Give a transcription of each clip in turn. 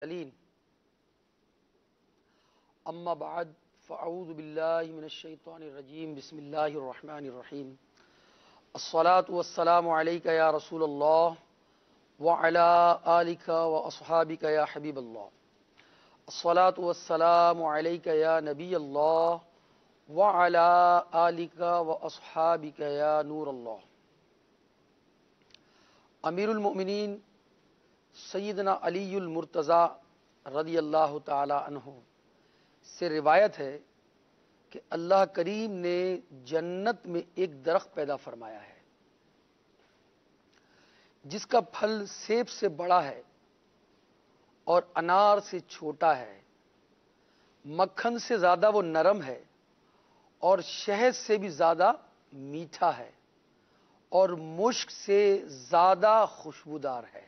علیم اما بعد فاعوذ باللہ من الشیطان الرجیم بسم اللہ الرحمن الرحیم الصلاة والسلام علیک یا رسول اللہ وعلی آلک واصحابک یا حبیب اللہ الصلاة والسلام علیک یا نبی اللہ وعلی آلک واصحابک یا نور اللہ۔ امیر المؤمنین سیدنا علی المرتضیٰ رضی اللہ تعالی عنہ سے روایت ہے کہ اللہ کریم نے جنت میں ایک درخت پیدا فرمایا ہے جس کا پھل سیب سے بڑا ہے اور انار سے چھوٹا ہے، مکھن سے زیادہ وہ نرم ہے اور شہد سے بھی زیادہ میٹھا ہے اور مشک سے زیادہ خوشبودار ہے۔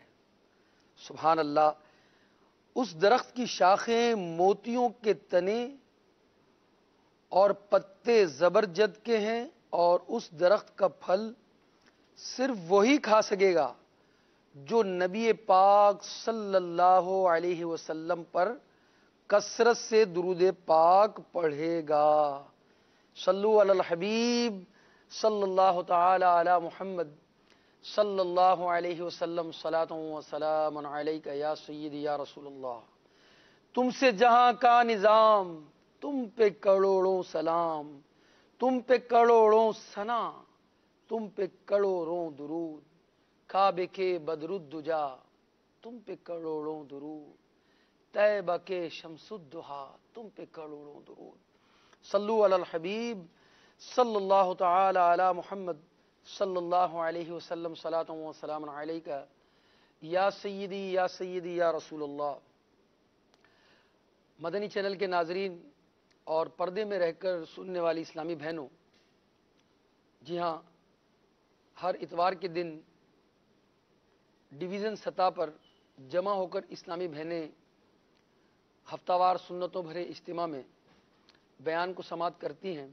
سبحان اللہ۔ اس درخت کی شاخیں موتیوں کے تنے اور پتے زبرجد کے ہیں اور اس درخت کا پھل صرف وہی کھا سکے گا جو نبی پاک صلی اللہ علیہ وسلم پر کثرت سے درود پاک پڑھے گا۔ صلو علی الحبیب صلی اللہ تعالی علی محمد صلی اللہ علیہ وسلم صلاۃ و سلام علیک یا سیدی یا رسول اللہ۔ تم سے جہاں کا نظام، تم پہ کروڑوں سلام، تم پہ کروڑوں ثنا، تم پہ کروڑوں درود، کعبے کے بدر الدجا، تم پہ کروڑوں درود، طیبہ کے شمس الضحیٰ، تم پہ کروڑوں درود۔ صلو علی الحبیب صلی اللہ تعالی علی محمد صلی اللہ علیہ وسلم صلاۃ و سلام علیک یا سیدی یا رسول اللہ۔ مدنی چینل کے ناظرین اور پردے میں رہ کر سننے والی اسلامی بہنوں، جی ہاں، ہر اتوار کے دن ڈویژن سطح پر جمع ہو کر اسلامی بہنیں ہفتہ وار سنتوں بھرے اجتماع میں بیان کو سماعت کرتی ہیں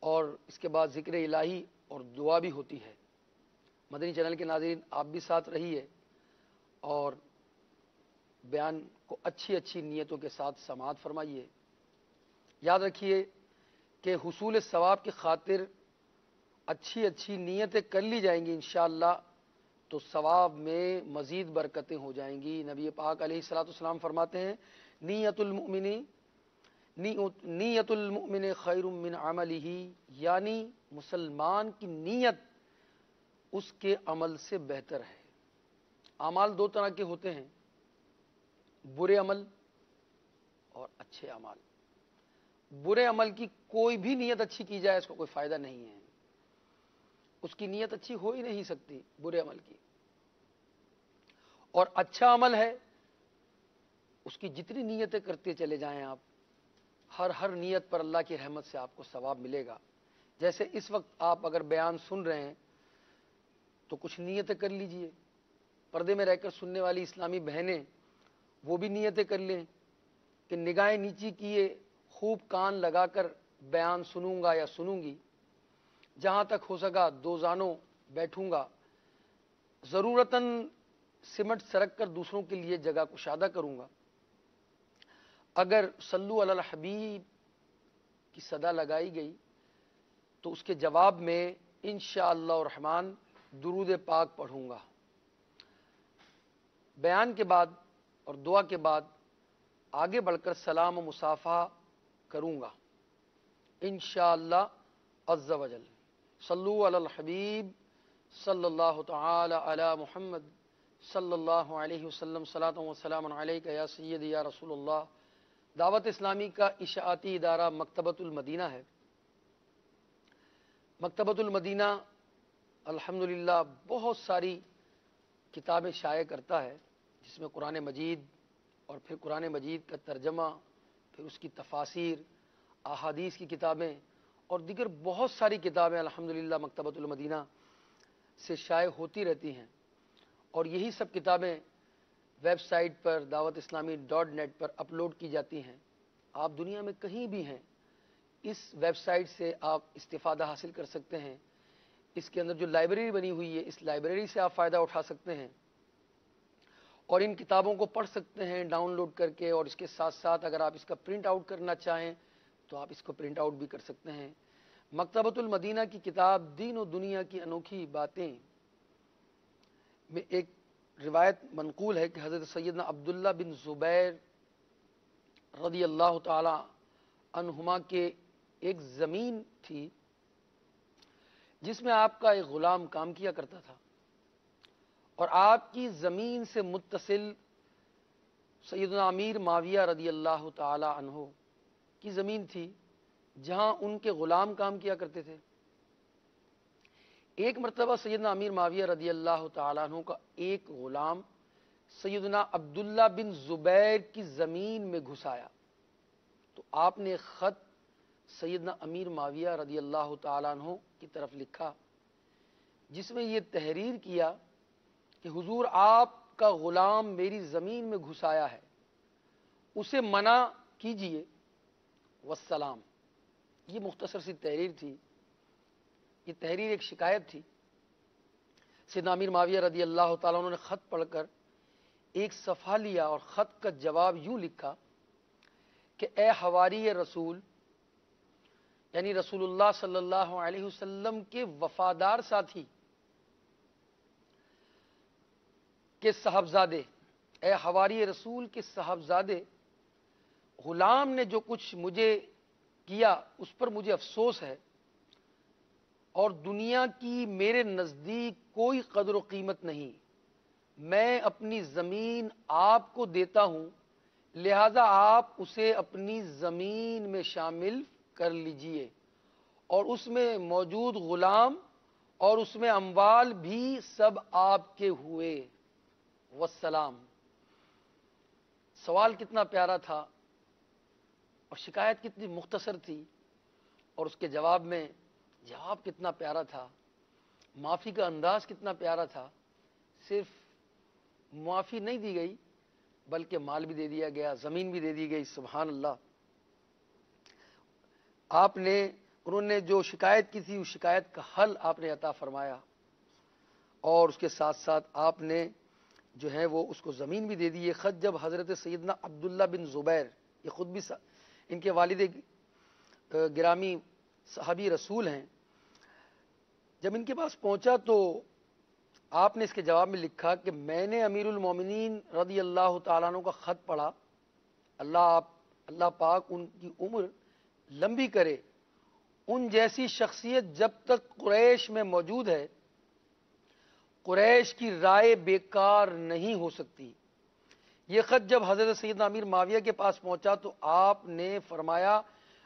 اور اس کے بعد ذکر الہی اور دعا بھی ہوتی ہے۔ مدنی چینل کے ناظرین، آپ بھی ساتھ رہیے اور بیان کو اچھی نیتوں کے ساتھ سماعت فرمائیے۔ یاد رکھیے کہ حصول ثواب کی خاطر اچھی نیتیں کر لی جائیں گی انشاءاللہ تو ثواب میں مزید برکتیں ہو جائیں گی۔ نبی پاک علیہ الصلوۃ والسلام فرماتے ہیں نیت المؤمن خیر من عملہ، یعنی مسلمان کی نیت اس کے عمل سے بہتر ہے۔ اعمال دو طرح کے ہوتے ہیں، برے عمل اور اچھے اعمال۔ برے عمل کی کوئی بھی نیت اچھی کی جائے اس کو کوئی فائدہ نہیں ہے، اس کی نیت اچھی ہو ہی نہیں سکتی برے عمل کی۔ اور اچھا عمل ہے، اس کی جتنی نیتیں کرتے چلے جائیں آپ، ہر نیت پر اللہ کی رحمت سے آپ کو ثواب ملے گا۔ جیسے اس وقت آپ اگر بیان سن رہے ہیں تو کچھ نیتیں کر لیجئے، پردے میں رہ کر سننے والی اسلامی بہنیں وہ بھی نیتیں کر لیں کہ نگاہیں نیچی کیے خوب کان لگا کر بیان سنوں گا یا سنوں گی، جہاں تک ہو سکا دو زانوں بیٹھوں گا، ضرورتاً سمٹ سرک کر دوسروں کے لیے جگہ کشادہ کروں گا۔ اگر صلو علی الحبیب کی صدا لگائی گئی تو اس کے جواب میں انشاءاللہ الرحمن درود پاک پڑھوں گا۔ بیان کے بعد اور دعا کے بعد آگے بڑھ کر سلام و مصافحہ کروں گا انشاءاللہ عز و جل۔ صلو علی الحبیب صلی اللہ تعالی علی محمد صلی اللہ علیہ وسلم صلاۃ و سلام علیک یا سیدی یا رسول اللہ۔ دعوت اسلامی کا اشاعتی ادارہ مکتبۃ المدینہ ہے۔ مکتبۃ المدینہ الحمدللہ بہت ساری کتابیں شائع کرتا ہے، جس میں قرآن مجید اور پھر قرآن مجید کا ترجمہ، پھر اس کی تفاسیر، احادیث کی کتابیں اور دیگر بہت ساری کتابیں الحمدللہ مکتبۃ المدینہ سے شائع ہوتی رہتی ہیں، اور یہی سب کتابیں ویب سائٹ پر دعوت اسلامی .net پر اپلوڈ کی جاتی ہیں۔ آپ دنیا میں کہیں بھی ہیں، اس ویب سائٹ سے آپ استفادہ حاصل کر سکتے ہیں۔ اس کے اندر جو لائبریری بنی ہوئی ہے، اس لائبریری سے آپ فائدہ اٹھا سکتے ہیں اور ان کتابوں کو پڑھ سکتے ہیں ڈاؤن لوڈ کر کے، اور اس کے ساتھ ساتھ اگر آپ اس کا پرنٹ آؤٹ کرنا چاہیں تو آپ اس کو پرنٹ آؤٹ بھی کر سکتے ہیں۔ مکتبۃ المدینہ کی کتاب دین و دنیا کی انوکھی باتیں میں ایک روایت منقول ہے کہ حضرت سیدنا عبداللہ بن زبیر رضی اللہ تعالی عنہما کے ایک زمین تھی جس میں آپ کا ایک غلام کام کیا کرتا تھا، اور آپ کی زمین سے متصل سیدنا امیر معاویہ رضی اللہ تعالی عنہ کی زمین تھی جہاں ان کے غلام کام کیا کرتے تھے۔ ایک مرتبہ سیدنا امیر معاویہ رضی اللہ تعالیٰ عنہ کا ایک غلام سیدنا عبداللہ بن زبیر کی زمین میں گھس آیا، تو آپ نے خط سیدنا امیر معاویہ رضی اللہ تعالیٰ عنہ کی طرف لکھا جس میں یہ تحریر کیا کہ حضور آپ کا غلام میری زمین میں گھس آیا ہے، اسے منع کیجئے والسلام۔ یہ مختصر سی تحریر تھی، یہ تحریر ایک شکایت تھی۔ سیدنا امیر معاویہ رضی اللہ تعالیٰ عنہ نے خط پڑھ کر ایک صفحہ لیا اور خط کا جواب یوں لکھا کہ اے حواری رسول، یعنی رسول اللہ صلی اللہ علیہ وسلم کے وفادار ساتھی کے صاحبزادے، اے حواری رسول کے صاحبزادے، غلام نے جو کچھ مجھے کیا اس پر مجھے افسوس ہے، اور دنیا کی میرے نزدیک کوئی قدر و قیمت نہیں، میں اپنی زمین آپ کو دیتا ہوں، لہذا آپ اسے اپنی زمین میں شامل کر لیجئے، اور اس میں موجود غلام اور اس میں اموال بھی سب آپ کے ہوئے والسلام۔ سوال کتنا پیارا تھا اور شکایت کتنی مختصر تھی، اور اس کے جواب میں جواب کتنا پیارا تھا، معافی کا انداز کتنا پیارا تھا۔ صرف معافی نہیں دی گئی بلکہ مال بھی دے دیا گیا، زمین بھی دے دی گئی، سبحان اللہ۔ انہوں نے جو شکایت کی تھی اس شکایت کا حل آپ نے عطا فرمایا، اور اس کے ساتھ ساتھ آپ نے جو ہے وہ اس کو زمین بھی دے دی۔ یہ خط جب حضرت سیدنا عبداللہ بن زبیر، یہ خود بھی ان کے والد گرامی صحابی رسول ہیں، جب ان کے پاس پہنچا تو آپ نے اس کے جواب میں لکھا کہ میں نے امیر المومنین رضی اللہ تعالیٰ عنہ کا خط پڑھا، اللہ پاک ان کی عمر لمبی کرے، ان جیسی شخصیت جب تک قریش میں موجود ہے قریش کی رائے بیکار نہیں ہو سکتی۔ یہ خط جب حضرت سیدنا امیر معاویہ کے پاس پہنچا تو آپ نے فرمایا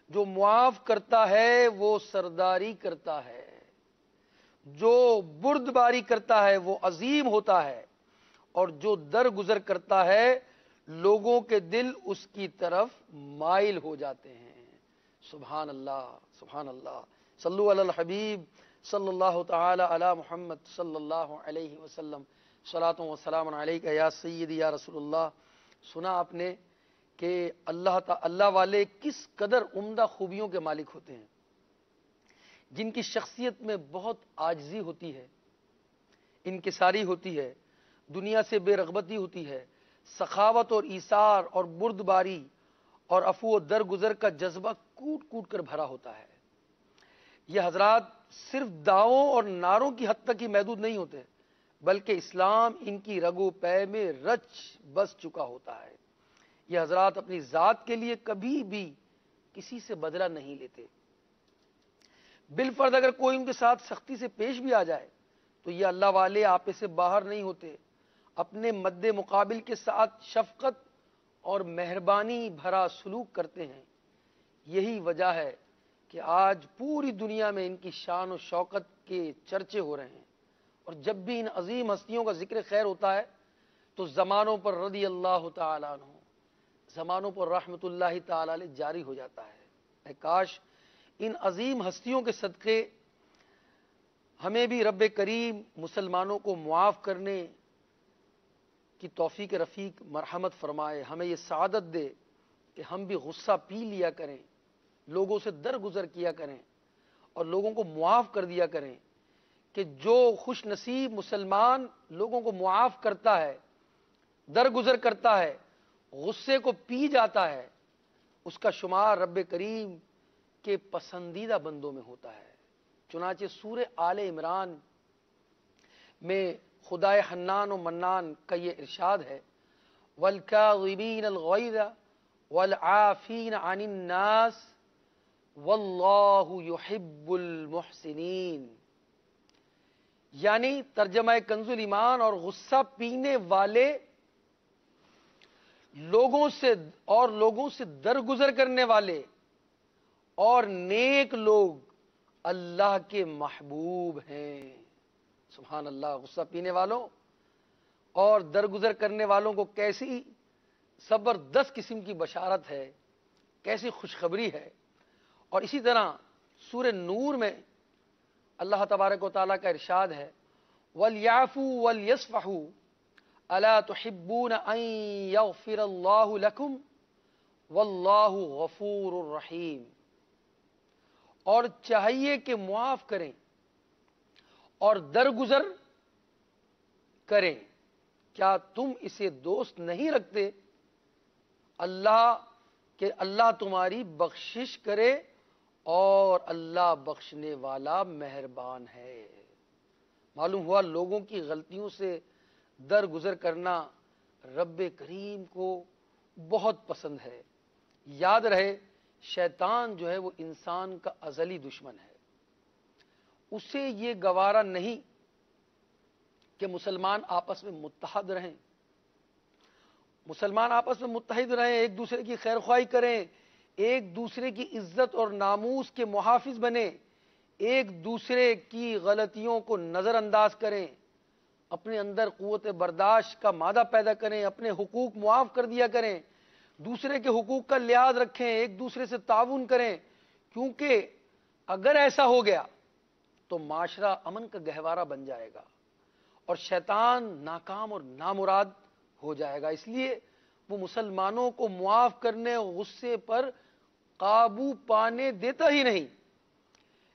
جو معاف کرتا ہے وہ سرداری کرتا ہے، جو بردباری کرتا ہے وہ عظیم ہوتا ہے، اور جو درگزر کرتا ہے لوگوں کے دل اس کی طرف مائل ہو جاتے ہیں۔ سبحان اللہ، سبحان اللہ، صلو علی الحبیب صلی اللہ تعالی علی محمد صلی اللہ علیہ وسلم، صلاۃ و سلام علیک یا سیدی یا رسول اللہ۔ سنا آپ نے کہ اللہ والے کس قدر عمدہ خوبیوں کے مالک ہوتے ہیں، جن کی شخصیت میں بہت عاجزی ہوتی ہے، انکساری ہوتی ہے، دنیا سے بے رغبتی ہوتی ہے، سخاوت اور ایثار اور بردباری اور عفو و درگزر کا جذبہ کوٹ کوٹ کر بھرا ہوتا ہے۔ یہ حضرات صرف دعووں اور نعروں کی حد تک ہی محدود نہیں ہوتے، بلکہ اسلام ان کی رگ و پے میں رچ بس چکا ہوتا ہے۔ یہ حضرات اپنی ذات کے لیے کبھی بھی کسی سے بدلہ نہیں لیتے، بالفرض اگر کوئی ان کے ساتھ سختی سے پیش بھی آ جائے تو یہ اللہ والے آپے سے باہر نہیں ہوتے، اپنے مد مقابل کے ساتھ شفقت اور مہربانی بھرا سلوک کرتے ہیں۔ یہی وجہ ہے کہ آج پوری دنیا میں ان کی شان و شوکت کے چرچے ہو رہے ہیں، اور جب بھی ان عظیم ہستیوں کا ذکر خیر ہوتا ہے تو زمانوں پر رضی اللہ تعالیٰ عنہ، زمانوں پر رحمت اللہ تعالی علیہ جاری ہو جاتا ہے۔ اے کاش ان عظیم ہستیوں کے صدقے ہمیں بھی رب کریم مسلمانوں کو معاف کرنے کی توفیق رفیق مرحمت فرمائے، ہمیں یہ سعادت دے کہ ہم بھی غصہ پی لیا کریں، لوگوں سے درگزر کیا کریں اور لوگوں کو معاف کر دیا کریں، کہ جو خوش نصیب مسلمان لوگوں کو معاف کرتا ہے درگزر کرتا ہے، غصے کو پی جاتا ہے، اس کا شمار رب کریم کے پسندیدہ بندوں میں ہوتا ہے۔ چنانچہ سورہ آل عمران میں خدائے حنان و منان کا یہ ارشاد ہے، وَالْكَاظِمِينَ الْغَيْظَ وَالْعَافِينَ عَنِ النَّاسِ وَاللَّهُ يُحِبُّ الْمُحْسِنِينَ، یعنی ترجمہ کنز ایمان، اور غصہ پینے والے لوگوں سے درگزر کرنے والے اور نیک لوگ اللہ کے محبوب ہیں۔ سبحان اللہ، غصہ پینے والوں اور درگزر کرنے والوں کو کیسی زبردست قسم کی بشارت ہے، کیسی خوشخبری ہے۔ اور اسی طرح سورہ نور میں اللہ تبارک و تعالیٰ کا ارشاد ہے، وَلْيَعْفُوا وَلْيَصْفَحُوا أَلَا تُحِبُّونَ أَن يَغْفِرَ اللَّهُ لَكُمْ وَاللَّهُ غَفُورٌ رَحِيمٌ، اور چاہیے کہ معاف کریں اور درگزر کریں، کیا تم اسے دوست نہیں رکھتے کہ اللہ تمہاری بخشش کرے، اور اللہ بخشنے والا مہربان ہے۔ معلوم ہوا لوگوں کی غلطیوں سے درگزر کرنا رب کریم کو بہت پسند ہے۔ یاد رہے، شیطان جو ہے وہ انسان کا ازلی دشمن ہے، اسے یہ گوارا نہیں کہ مسلمان آپس میں متحد رہیں، مسلمان آپس میں متحد رہیں، ایک دوسرے کی خیر خواہی کریں، ایک دوسرے کی عزت اور ناموس کے محافظ بنیں، ایک دوسرے کی غلطیوں کو نظر انداز کریں، اپنے اندر قوت برداشت کا مادہ پیدا کریں، اپنے حقوق معاف کر دیا کریں، دوسرے کے حقوق کا لحاظ رکھیں، ایک دوسرے سے تعاون کریں، کیونکہ اگر ایسا ہو گیا تو معاشرہ امن کا گہوارہ بن جائے گا اور شیطان ناکام اور نامراد ہو جائے گا۔ اس لیے وہ مسلمانوں کو معاف کرنے، غصے پر قابو پانے دیتا ہی نہیں،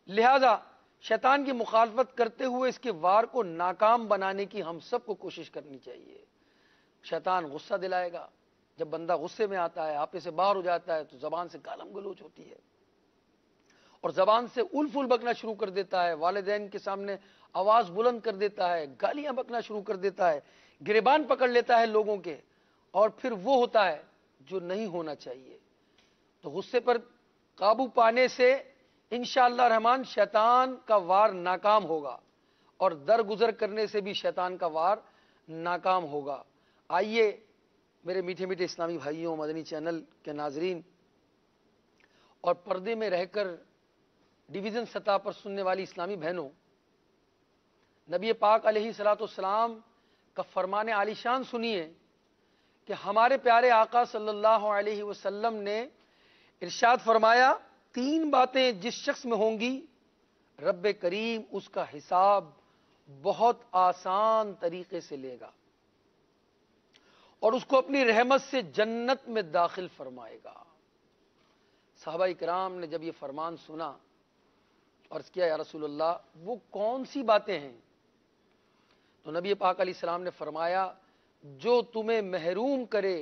لہذا شیطان کی مخالفت کرتے ہوئے اس کے وار کو ناکام بنانے کی ہم سب کو کوشش کرنی چاہیے۔ شیطان غصہ دلائے گا، جب بندہ غصے میں آتا ہے، آپے سے باہر ہو جاتا ہے، تو زبان سے گالم گلوچ ہوتی ہے اور زبان سے اول فول بکنا شروع کر دیتا ہے، والدین کے سامنے آواز بلند کر دیتا ہے، گالیاں بکنا شروع کر دیتا ہے، گریبان پکڑ لیتا ہے لوگوں کے، اور پھر وہ ہوتا ہے جو نہیں ہونا چاہیے۔ تو غصے پر قابو پانے سے انشاءاللہ رحمان شیطان کا وار ناکام ہوگا، اور درگزر کرنے سے بھی شیطان کا وار ناکام ہوگا۔ آئیے میرے میٹھے میٹھے اسلامی بھائیوں، مدنی چینل کے ناظرین اور پردے میں رہ کر ڈویژن سطح پر سننے والی اسلامی بہنوں، نبی پاک علیہ الصلوۃ والسلام کا فرمان عالی شان سنیے کہ ہمارے پیارے آقا صلی اللہ علیہ وسلم نے ارشاد فرمایا، 3 باتیں جس شخص میں ہوں گی رب کریم اس کا حساب بہت آسان طریقے سے لے گا اور اس کو اپنی رحمت سے جنت میں داخل فرمائے گا۔ صحابہ کرام نے جب یہ فرمان سنا، عرض کیا یا رسول اللہ وہ کون سی باتیں ہیں؟ تو نبی پاک علیہ السلام نے فرمایا، جو تمہیں محروم کرے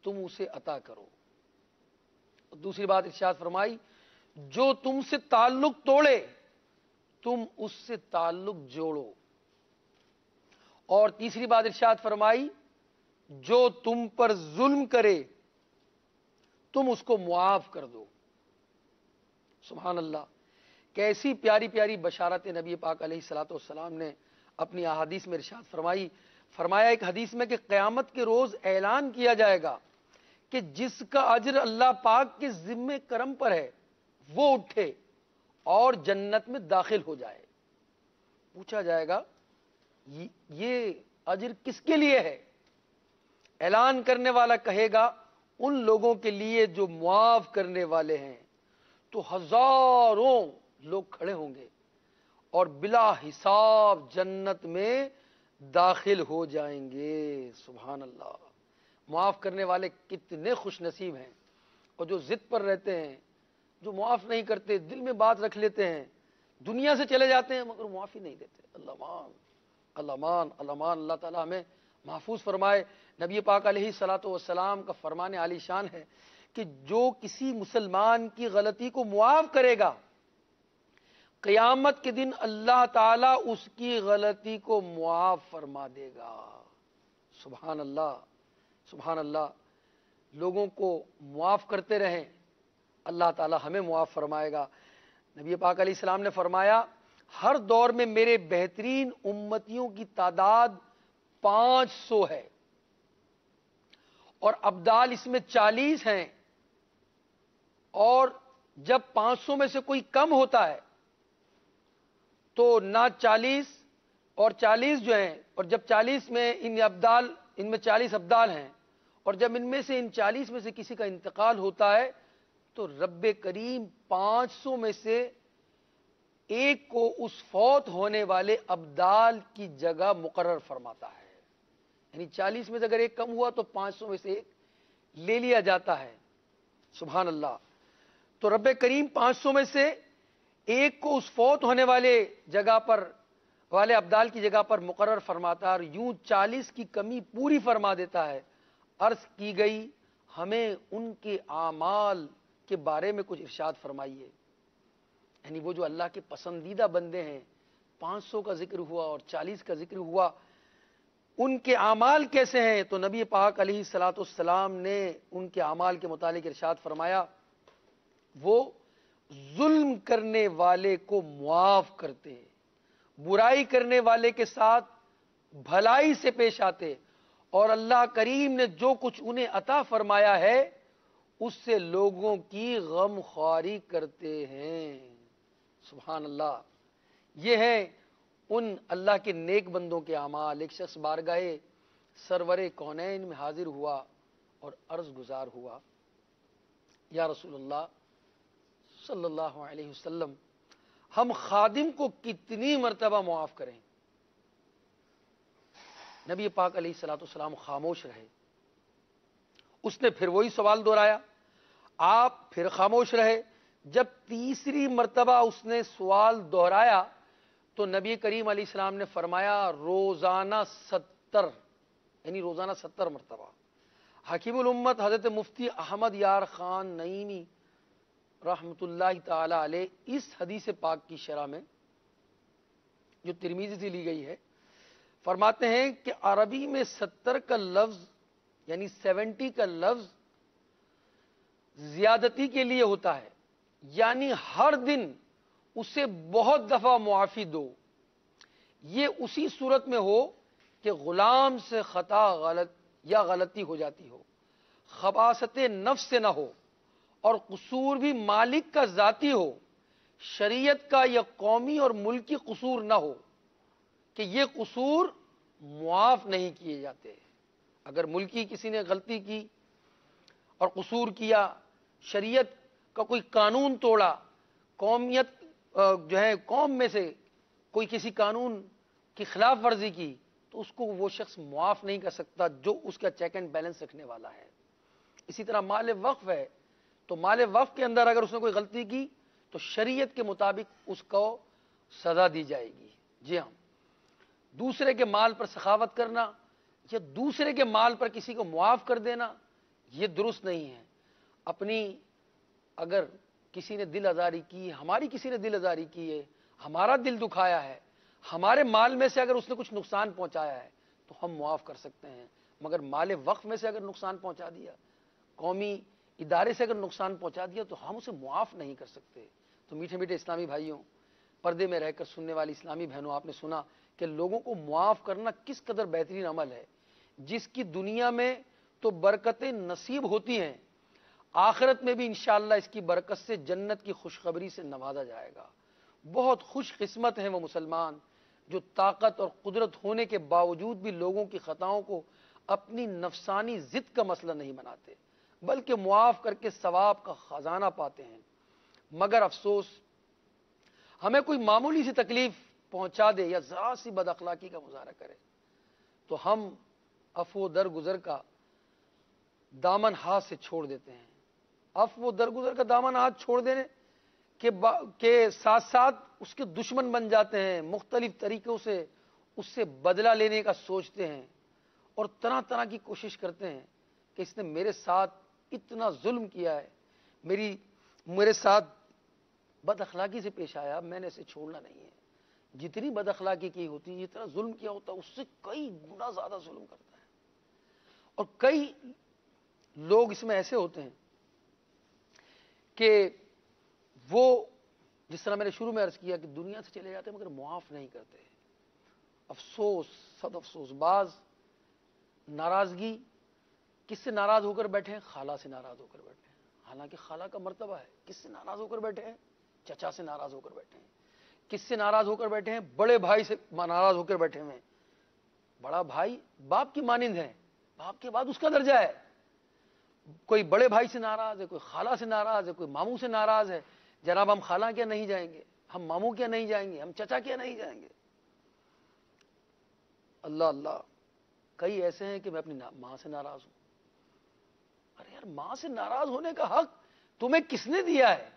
تم اسے عطا کرو۔ دوسری بات ارشاد فرمائی، جو تم سے تعلق توڑے تم اس سے تعلق جوڑو۔ اور تیسری بات ارشاد فرمائی، جو تم پر ظلم کرے تم اس کو معاف کر دو۔ سبحان اللہ، کیسی پیاری پیاری بشارت نبی پاک علیہ الصلوۃ والسلام نے اپنی احادیث میں ارشاد فرمائی۔ فرمایا ایک حدیث میں کہ قیامت کے روز اعلان کیا جائے گا کہ جس کا اجر اللہ پاک کے ذمہ کرم پر ہے وہ اٹھے اور جنت میں داخل ہو جائے۔ پوچھا جائے گا یہ اجر کس کے لیے ہے؟ اعلان کرنے والا کہے گا ان لوگوں کے لیے جو معاف کرنے والے ہیں۔ تو ہزاروں لوگ کھڑے ہوں گے اور بلا حساب جنت میں داخل ہو جائیں گے۔ سبحان اللہ، معاف کرنے والے کتنے خوش نصیب ہیں، اور جو ضد پر رہتے ہیں، جو معاف نہیں کرتے، دل میں بات رکھ لیتے ہیں، دنیا سے چلے جاتے ہیں مگر معافی نہیں دیتے۔ اللہ مان اللہ مان اللہ مان، اللہ تعالیٰ ہمیں محفوظ فرمائے۔ نبی پاک علیہ الصلوۃ والسلام کا فرمان عالی شان ہے کہ جو کسی مسلمان کی غلطی کو معاف کرے گا، قیامت کے دن اللہ تعالیٰ اس کی غلطی کو معاف فرما دے گا۔ سبحان اللہ، سبحان اللہ۔ لوگوں کو معاف کرتے رہیں، اللہ تعالیٰ ہمیں معاف فرمائے گا۔ نبی پاک علیہ السلام نے فرمایا ہر دور میں میرے بہترین امتیوں کی تعداد 500 ہے، اور ابدال اس میں 40 ہیں، اور جب 500 میں سے کوئی کم ہوتا ہے تو نہ 40 اور 40 جو ہیں، اور جب 40 میں ان میں 40 ابدال ہیں، اور جب ان میں سے ان 40 میں سے کسی کا انتقال ہوتا ہے تو رب کریم 500 میں سے ایک کو اس فوت ہونے والے ابدال کی جگہ مقرر فرماتا ہے۔ یعنی 40 میں سے اگر ایک کم ہوا تو 500 میں سے ایک لے لیا جاتا ہے۔ سبحان اللہ۔ تو رب کریم 500 میں سے ایک کو اس فوت ہونے والے ابدال کی جگہ پر مقرر فرماتا ہے، اور یوں 40 کی کمی پوری فرما دیتا ہے۔ عرض کی گئی ہمیں ان کے اعمال کے بارے میں کچھ ارشاد فرمائیے، یعنی وہ جو اللہ کے پسندیدہ بندے ہیں، 500 کا ذکر ہوا اور 40 کا ذکر ہوا، ان کے اعمال کیسے ہیں؟ تو نبی پاک علیہ الصلوۃ والسلام نے ان کے اعمال کے متعلق ارشاد فرمایا وہ ظلم کرنے والے کو معاف کرتے، برائی کرنے والے کے ساتھ بھلائی سے پیش آتے، اور اللہ کریم نے جو کچھ انہیں عطا فرمایا ہے اس سے لوگوں کی غم خواری کرتے ہیں۔ سبحان اللہ۔ یہ ہے ان اللہ کے نیک بندوں کے اعمال۔ ایک شخص بارگاہ سرور کونین میں حاضر ہوا اور عرض گزار ہوا، یا رسول اللہ صلی اللہ علیہ وسلم، ہم خادم کو کتنی مرتبہ معاف کریں؟ نبی پاک علیہ الصلوۃ والسلام خاموش رہے۔ اس نے پھر وہی سوال دہرایا، آپ پھر خاموش رہے۔ جب تیسری مرتبہ اس نے سوال دہرایا تو نبی کریم علیہ السلام نے فرمایا روزانہ 70، یعنی روزانہ 70 مرتبہ۔ حکیم الامت حضرت مفتی احمد یار خان نعیمی رحمت اللہ تعالی علیہ اس حدیث پاک کی شرح میں جو ترمذی سے لی گئی ہے فرماتے ہیں کہ عربی میں 70 کا لفظ یعنی 70 کا لفظ زیادتی کے لیے ہوتا ہے، یعنی ہر دن اسے بہت دفعہ معافی دو۔ یہ اسی صورت میں ہو کہ غلام سے خطا غلطی ہو جاتی ہو، خباثت نفس سے نہ ہو، اور قصور بھی مالک کا ذاتی ہو، شریعت کا یا قومی اور ملکی قصور نہ ہو کہ یہ قصور معاف نہیں کیے جاتے۔ اگر ملکی کسی نے غلطی کی اور قصور کیا، شریعت کا کوئی قانون توڑا، قومیت قوم میں سے کوئی کسی قانون کی خلاف ورزی کی، تو اس کو وہ شخص معاف نہیں کر سکتا جو اس کا چیک اینڈ بیلنس رکھنے والا ہے۔ اسی طرح مال وقف ہے، تو مال وقف کے اندر اگر اس نے کوئی غلطی کی تو شریعت کے مطابق اس کو سزا دی جائے گی۔ جی ہاں، دوسرے کے مال پر سخاوت کرنا یا دوسرے کے مال پر کسی کو معاف کر دینا یہ درست نہیں ہے۔ اپنی اگر کسی نے دل آزاری کی، ہماری کسی نے دل آزاری کی ہے، ہمارا دل دکھایا ہے، ہمارے مال میں سے اگر اس نے کچھ نقصان پہنچایا ہے تو ہم معاف کر سکتے ہیں، مگر مال وقف میں سے اگر نقصان پہنچا دیا، قومی ادارے سے اگر نقصان پہنچا دیا تو ہم اسے معاف نہیں کر سکتے۔ تو میٹھے میٹھے اسلامی بھائیوں، پردے میں رہ کر سننے والی اسلامی بہنوں، آپ نے سنا کہ لوگوں کو معاف کرنا کس قدر بہترین عمل ہے، جس کی دنیا میں تو برکتیں نصیب ہوتی ہیں، آخرت میں بھی انشاءاللہ اس کی برکت سے جنت کی خوشخبری سے نوازا جائے گا۔ بہت خوش قسمت ہیں وہ مسلمان جو طاقت اور قدرت ہونے کے باوجود بھی لوگوں کی خطاؤں کو اپنی نفسانی ضد کا مسئلہ نہیں بناتے، بلکہ معاف کر کے ثواب کا خزانہ پاتے ہیں۔ مگر افسوس، ہمیں کوئی معمولی سی تکلیف پہنچا دے یا ذرا سی بد اخلاقی کا مظاہرہ کرے تو ہم عفو درگزر کا دامن ہاتھ سے چھوڑ دیتے ہیں۔ عفو درگزر کا دامن ہاتھ چھوڑ دینے کے ساتھ ساتھ اس کے دشمن بن جاتے ہیں، مختلف طریقوں سے اس سے بدلہ لینے کا سوچتے ہیں، اور طرح طرح کی کوشش کرتے ہیں کہ اس نے میرے ساتھ اتنا ظلم کیا ہے، میرے ساتھ بد اخلاقی سے پیش آیا، میں نے اسے چھوڑنا نہیں ہے۔ جتنی بد اخلاقی کی ہوتی ہے، جتنا ظلم کیا ہوتا ہے، اس سے کئی گنا زیادہ ظلم کرتا ہے۔ اور کئی لوگ اس میں ایسے ہوتے ہیں کہ وہ، جس طرح میں نے شروع میں عرض کیا کہ دنیا سے چلے جاتے ہیں مگر معاف نہیں کرتے۔ افسوس، صد افسوس، بعض ناراضگی کس سے ناراض ہو کر بیٹھے ہیں؟ خالہ سے ناراض ہو کر بیٹھے ہیں، حالانکہ خالہ کا مرتبہ ہے۔ کس سے ناراض ہو کر بیٹھے ہیں؟ چچا سے ناراض ہو کر بیٹھے ہیں۔ کس سے ناراض ہو کر بیٹھے ہیں؟ بڑے بھائی سے ناراض ہو کر بیٹھے ہوئے ہیں۔ بڑا بھائی باپ کی مانند ہے، باپ کے بعد اس کا درجہ ہے۔ کوئی بڑے بھائی سے ناراض ہے، کوئی خالہ سے ناراض ہے، کوئی ماموں سے ناراض ہے۔ جناب ہم خالہ کیا نہیں جائیں گے، ہم ماموں کیا نہیں جائیں گے، ہم چچا کیا نہیں جائیں گے؟ اللہ اللہ، کئی ایسے ہیں کہ میں اپنی ماں سے ناراض ہوں۔ ارے یار، ماں سے ناراض ہونے کا حق تمہیں کس نے دیا ہے؟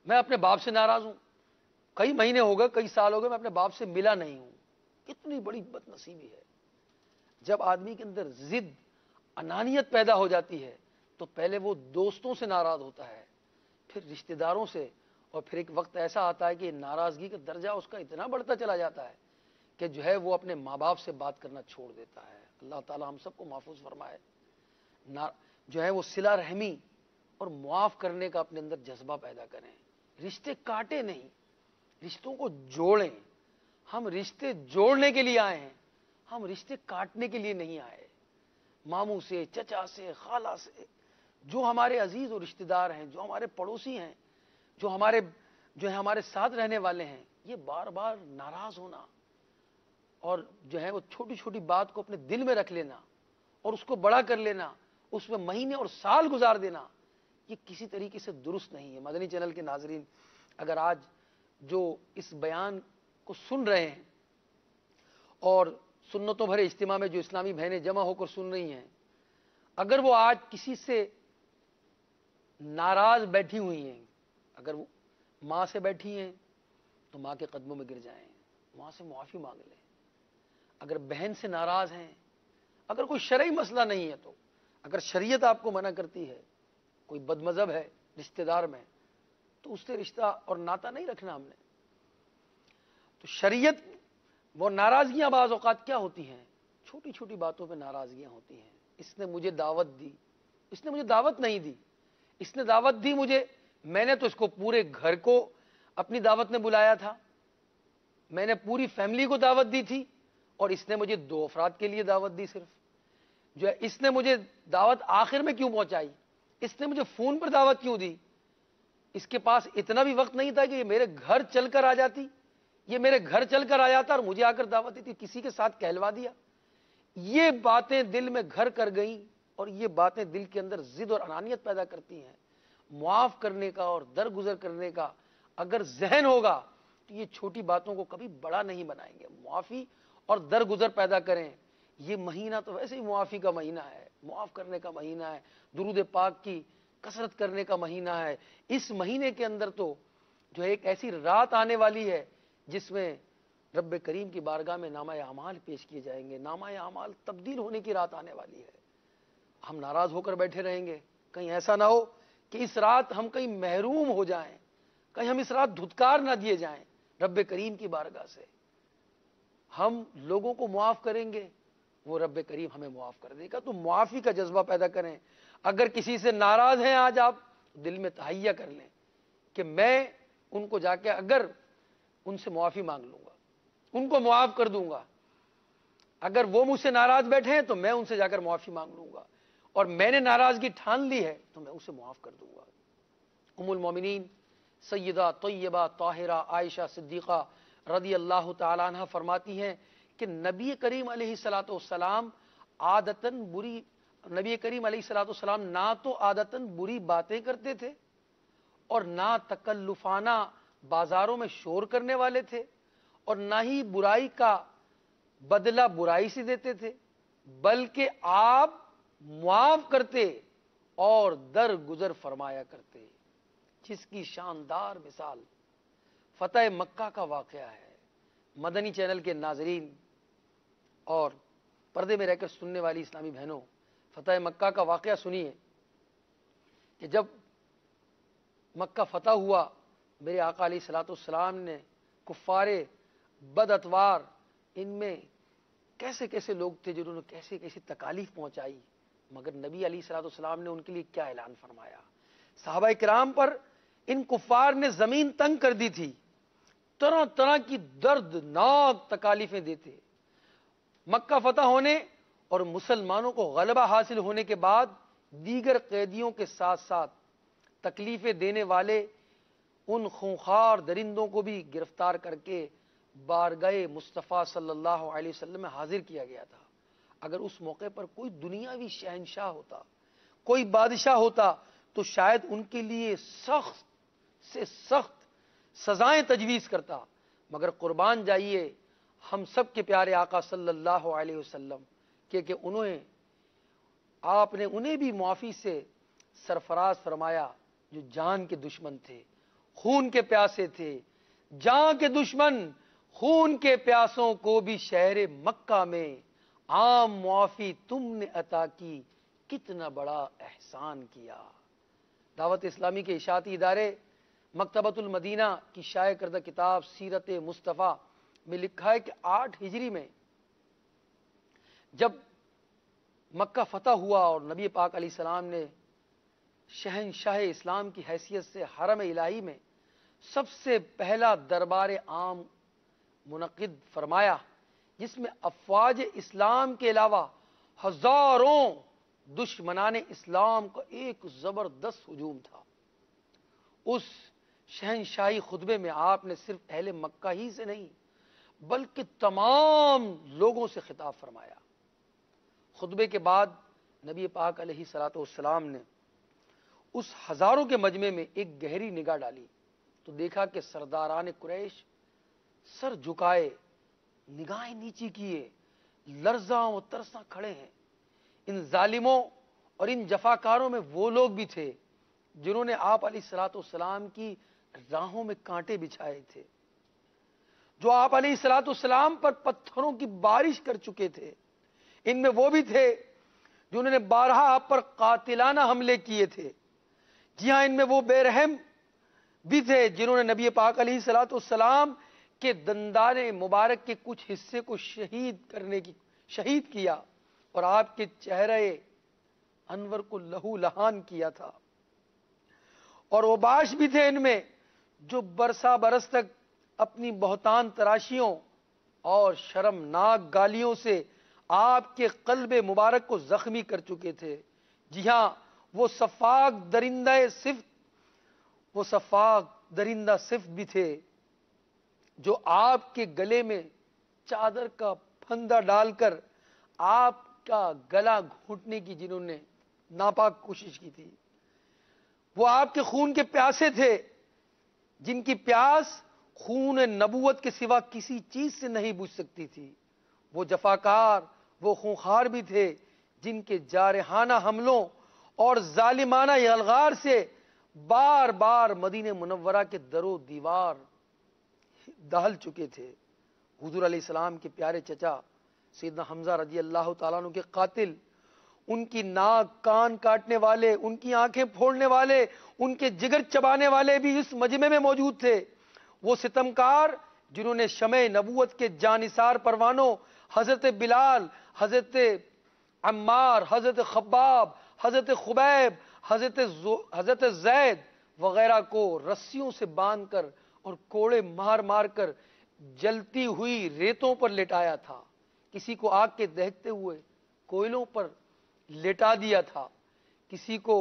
میں اپنے باپ سے ناراض ہوں، کئی مہینے ہو گئے، کئی سال ہو گئے، میں اپنے باپ سے ملا نہیں ہوں۔ کتنی بڑی بد نصیبی ہے۔ جب آدمی کے اندر ضد، انانیت پیدا ہو جاتی ہے تو پہلے وہ دوستوں سے ناراض ہوتا ہے، پھر رشتہ داروں سے، اور پھر ایک وقت ایسا آتا ہے کہ ناراضگی کا درجہ اس کا اتنا بڑھتا چلا جاتا ہے کہ جو ہے وہ اپنے ماں باپ سے بات کرنا چھوڑ دیتا ہے۔ اللہ تعالی ہم سب کو محفوظ فرمائے۔ جو ہے وہ صلہ رحمی اور معاف کرنے کا اپنے اندر جذبہ پیدا کریں۔ رشتے کاٹے نہیں، رشتوں کو جوڑیں۔ ہم رشتے جوڑنے کے لیے آئے ہیں، ہم رشتے کاٹنے کے لیے نہیں آئے۔ ماموں سے، چچا سے، خالہ سے، جو ہمارے عزیز اور رشتہ دار ہیں، جو ہمارے پڑوسی ہیں، جو ہمارے ساتھ رہنے والے ہیں، یہ بار بار ناراض ہونا اور جو ہے وہ چھوٹی چھوٹی بات کو اپنے دل میں رکھ لینا اور اس کو بڑا کر لینا، اس میں مہینے اور سال گزار دینا، یہ کسی طریقے سے درست نہیں ہے۔ مدنی چینل کے ناظرین، اگر آج جو اس بیان کو سن رہے ہیں اور سنتوں بھرے اجتماع میں جو اسلامی بہنیں جمع ہو کر سن رہی ہیں، اگر وہ آج کسی سے ناراض بیٹھی ہوئی ہیں، اگر وہ ماں سے بیٹھی ہیں تو ماں کے قدموں میں گر جائیں، ماں سے معافی مانگ لیں۔ اگر بہن سے ناراض ہیں، اگر کوئی شرعی مسئلہ نہیں ہے تو، اگر شریعت آپ کو منع کرتی ہے، کوئی بد مذہب ہے رشتہ دار میں، تو اس سے رشتہ اور ناطہ نہیں رکھنا ہم نے۔ تو شریعت، وہ ناراضگیاں بعض اوقات کیا ہوتی ہیں؟ چھوٹی چھوٹی باتوں پہ ناراضگیاں ہوتی ہیں۔ اس نے مجھے دعوت دی، اس نے مجھے دعوت نہیں دی، اس نے دعوت دی مجھے، میں نے تو اس کو پورے گھر کو اپنی دعوت میں بلایا تھا، میں نے پوری فیملی کو دعوت دی تھی، اور اس نے مجھے 2 افراد کے لیے دعوت دی صرف۔ جو ہے اس نے مجھے دعوت آخر میں کیوں پہنچائی؟ اس نے مجھے فون پر دعوت کیوں دی؟ اس کے پاس اتنا بھی وقت نہیں تھا کہ یہ میرے گھر چل کر آ جاتی، یہ میرے گھر چل کر آ جاتا اور مجھے آ کر دعوت دیتی، کسی کے ساتھ کہلوا دیا۔ یہ باتیں دل میں گھر کر گئیں اور یہ باتیں دل کے اندر ضد اور انانیت پیدا کرتی ہیں۔ معاف کرنے کا اور درگزر کرنے کا اگر ذہن ہوگا تو یہ چھوٹی باتوں کو کبھی بڑا نہیں بنائیں گے۔ معافی اور درگزر پیدا کریں۔ یہ مہینہ تو ویسے ہی معافی کا مہینہ ہے، معاف کرنے کا مہینہ ہے، درود پاک کی کثرت کرنے کا مہینہ ہے۔ اس مہینے کے اندر تو جو ایک ایسی رات آنے والی ہے جس میں رب کریم کی بارگاہ میں نامہ اعمال پیش کیے جائیں گے، نامہ اعمال تبدیل ہونے کی رات آنے والی ہے۔ ہم ناراض ہو کر بیٹھے رہیں گے، کہیں ایسا نہ ہو کہ اس رات ہم کہیں محروم ہو جائیں، کہیں ہم اس رات دھتکار نہ دیے جائیں رب کریم کی بارگاہ سے۔ ہم لوگوں کو معاف کریں گے، وہ رب کریم ہمیں معاف کر دے گا۔ تو معافی کا جذبہ پیدا کریں۔ اگر کسی سے ناراض ہیں آج آپ، دل میں تہیہ کر لیں کہ میں ان کو جا کے اگر ان سے معافی مانگ لوں گا، ان کو معاف کر دوں گا۔ اگر وہ مجھ سے ناراض بیٹھے ہیں تو میں ان سے جا کر معافی مانگ لوں گا، اور میں نے ناراضگی ٹھان لی ہے تو میں اسے معاف کر دوں گا۔ ام المومنین سیدہ طیبہ طاہرہ عائشہ صدیقہ رضی اللہ تعالی عنہ فرماتی ہیں کہ نبی کریم علیہ الصلوۃ والسلام نبی کریم علیہ الصلوۃ والسلام نہ تو عادتاً بری باتیں کرتے تھے اور نہ تکلفانہ بازاروں میں شور کرنے والے تھے، اور نہ ہی برائی کا بدلہ برائی سے دیتے تھے، بلکہ آپ معاف کرتے اور درگزر فرمایا کرتے، جس کی شاندار مثال فتح مکہ کا واقعہ ہے۔ مدنی چینل کے ناظرین اور پردے میں رہ کر سننے والی اسلامی بہنوں، فتح مکہ کا واقعہ سنیے کہ جب مکہ فتح ہوا، میرے آقا علیہ الصلوۃ والسلام نے کفار بد اتوار، ان میں کیسے کیسے لوگ تھے جنہوں نے کیسے کیسے تکالیف پہنچائی، مگر نبی علیہ الصلوۃ والسلام نے ان کے لیے کیا اعلان فرمایا۔ صحابہ کرام پر ان کفار نے زمین تنگ کر دی تھی، طرح طرح کی دردناک تکالیفیں دیتے۔ مکہ فتح ہونے اور مسلمانوں کو غلبہ حاصل ہونے کے بعد دیگر قیدیوں کے ساتھ ساتھ تکلیفیں دینے والے ان خونخوار درندوں کو بھی گرفتار کر کے بارگاہ مصطفیٰ صلی اللہ علیہ وسلم میں حاضر کیا گیا تھا۔ اگر اس موقع پر کوئی دنیاوی شہنشاہ ہوتا، کوئی بادشاہ ہوتا، تو شاید ان کے لیے سخت سے سخت سزائیں تجویز کرتا، مگر قربان جائیے ہم سب کے پیارے آقا صلی اللہ علیہ وسلم کہ آپ نے انہیں بھی معافی سے سرفراز فرمایا جو جان کے دشمن تھے، خون کے پیاسے تھے۔ جان کے دشمن، خون کے پیاسوں کو بھی شہر مکہ میں عام معافی تم نے عطا کی، کتنا بڑا احسان کیا۔ دعوت اسلامی کے اشاعتی ادارے مکتبۃ المدینہ کی شائع کردہ کتاب سیرت مصطفیٰ میں لکھا ہے کہ 8 ہجری میں جب مکہ فتح ہوا اور نبی پاک علیہ السلام نے شہنشاہ اسلام کی حیثیت سے حرم الہی میں سب سے پہلا دربار عام منعقد فرمایا، جس میں افواج اسلام کے علاوہ ہزاروں دشمنان اسلام کا ایک زبردست ہجوم تھا۔ اس شہنشاہی خطبے میں آپ نے صرف اہل مکہ ہی سے نہیں بلکہ تمام لوگوں سے خطاب فرمایا۔ خطبے کے بعد نبی پاک علیہ الصلوۃ والسلام نے اس ہزاروں کے مجمع میں ایک گہری نگاہ ڈالی تو دیکھا کہ سرداران قریش سر جھکائے، نگاہیں نیچی کیے، لرزاں و ترساں کھڑے ہیں۔ ان ظالموں اور ان جفاکاروں میں وہ لوگ بھی تھے جنہوں نے آپ علیہ الصلوۃ والسلام کی راہوں میں کانٹے بچھائے تھے، جو آپ علیہ الصلوۃ والسلام پر پتھروں کی بارش کر چکے تھے۔ ان میں وہ بھی تھے جنہوں نے بارہا آپ پر قاتلانہ حملے کیے تھے۔ جی ہاں، ان میں وہ بے رحم بھی تھے جنہوں نے نبی پاک علیہ الصلوۃ والسلام کے دندان مبارک کے کچھ حصے کو شہید کیا اور آپ کے چہرے انور کو لہو لہان کیا تھا۔ اور وہ باش بھی تھے ان میں جو برسا برس تک اپنی بہتان تراشیوں اور شرمناک گالیوں سے آپ کے قلب مبارک کو زخمی کر چکے تھے۔ جی ہاں، وہ صفاق درندہ صفت بھی تھے جو آپ کے گلے میں چادر کا پھندا ڈال کر آپ کا گلا گھونٹنے کی جنہوں نے ناپاک کوشش کی تھی۔ وہ آپ کے خون کے پیاسے تھے جن کی پیاس خون نبوت کے سوا کسی چیز سے نہیں بجھ سکتی تھی۔ وہ جفاکار، وہ خونخوار بھی تھے جن کے جارحانہ حملوں اور ظالمانہ الغار سے بار بار مدینہ منورہ کے در و دیوار دہل چکے تھے۔ حضور علیہ السلام کے پیارے چچا سیدنا حمزہ رضی اللہ تعالیٰ عنہ کے قاتل، ان کی ناک کان کاٹنے والے، ان کی آنکھیں پھوڑنے والے، ان کے جگر چبانے والے بھی اس مجمع میں موجود تھے۔ وہ ستمکار جنہوں نے شمع نبوت کے جانثار پروانوں حضرت بلال، حضرت عمار، حضرت خباب، حضرت خبیب، حضرت زید وغیرہ کو رسیوں سے باندھ کر اور کوڑے مار مار کر جلتی ہوئی ریتوں پر لٹایا تھا، کسی کو آگ کے دہکتے ہوئے کوئلوں پر لٹا دیا تھا، کسی کو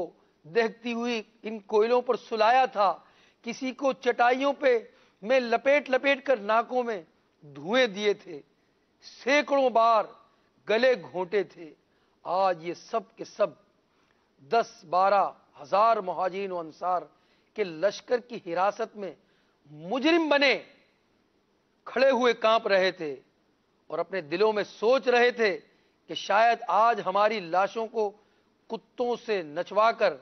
دہکتی ہوئی ان کوئلوں پر سلایا تھا، کسی کو چٹائیوں پہ میں لپیٹ لپیٹ کر ناکوں میں دھوئے دیے تھے، سینکڑوں بار گلے گھونٹے تھے۔ آج یہ سب کے سب 10-12 ہزار مہاجرین و انصار کے لشکر کی حراست میں مجرم بنے کھڑے ہوئے کانپ رہے تھے اور اپنے دلوں میں سوچ رہے تھے کہ شاید آج ہماری لاشوں کو کتوں سے نچوا کر،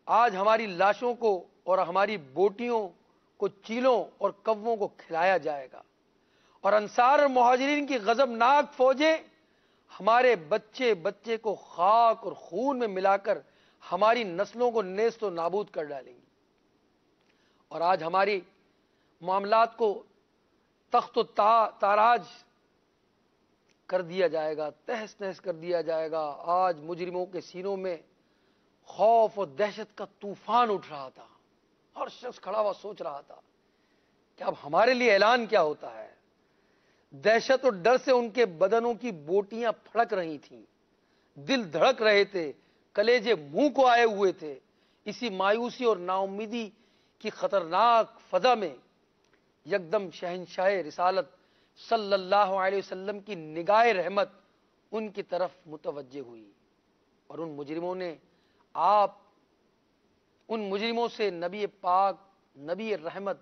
آج ہماری لاشوں کو اور ہماری بوٹیوں کو چیلوں اور کووں کو کھلایا جائے گا، اور انصار اور مہاجرین کی غضبناک فوجیں ہمارے بچے بچے کو خاک اور خون میں ملا کر ہماری نسلوں کو نیست و نابود کر ڈالیں گی. اور آج ہماری معاملات کو تخت و تاراج کر دیا جائے گا، تہس نہس کر دیا جائے گا. آج مجرموں کے سینوں میں خوف اور دہشت کا طوفان اٹھ رہا تھا. ہر شخص کھڑا ہوا سوچ رہا تھا کہ اب ہمارے لیے اعلان کیا ہوتا ہے. دہشت اور ڈر سے ان کے بدنوں کی بوٹیاں پھڑک رہی تھیں، دل دھڑک رہے تھے، کلیجے منہ کو آئے ہوئے تھے. اسی مایوسی اور نا امیدی کی خطرناک فضا میں یکدم شہنشاہ رسالت صلی اللہ علیہ وسلم کی نگاہ رحمت ان کی طرف متوجہ ہوئی، اور ان مجرموں سے نبی پاک، نبی رحمت،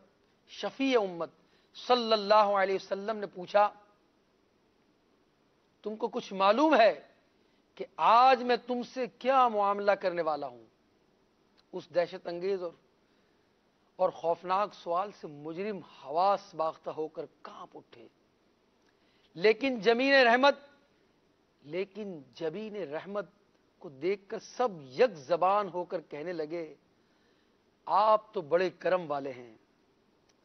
شفیع امت صلی اللہ علیہ وسلم نے پوچھا، تم کو کچھ معلوم ہے کہ آج میں تم سے کیا معاملہ کرنے والا ہوں؟ اس دہشت انگیز اور خوفناک سوال سے مجرم حواس باختہ ہو کر کانپ اٹھے. لیکن جبین رحمت کو دیکھ کر سب یک زبان ہو کر کہنے لگے، آپ تو بڑے کرم والے ہیں.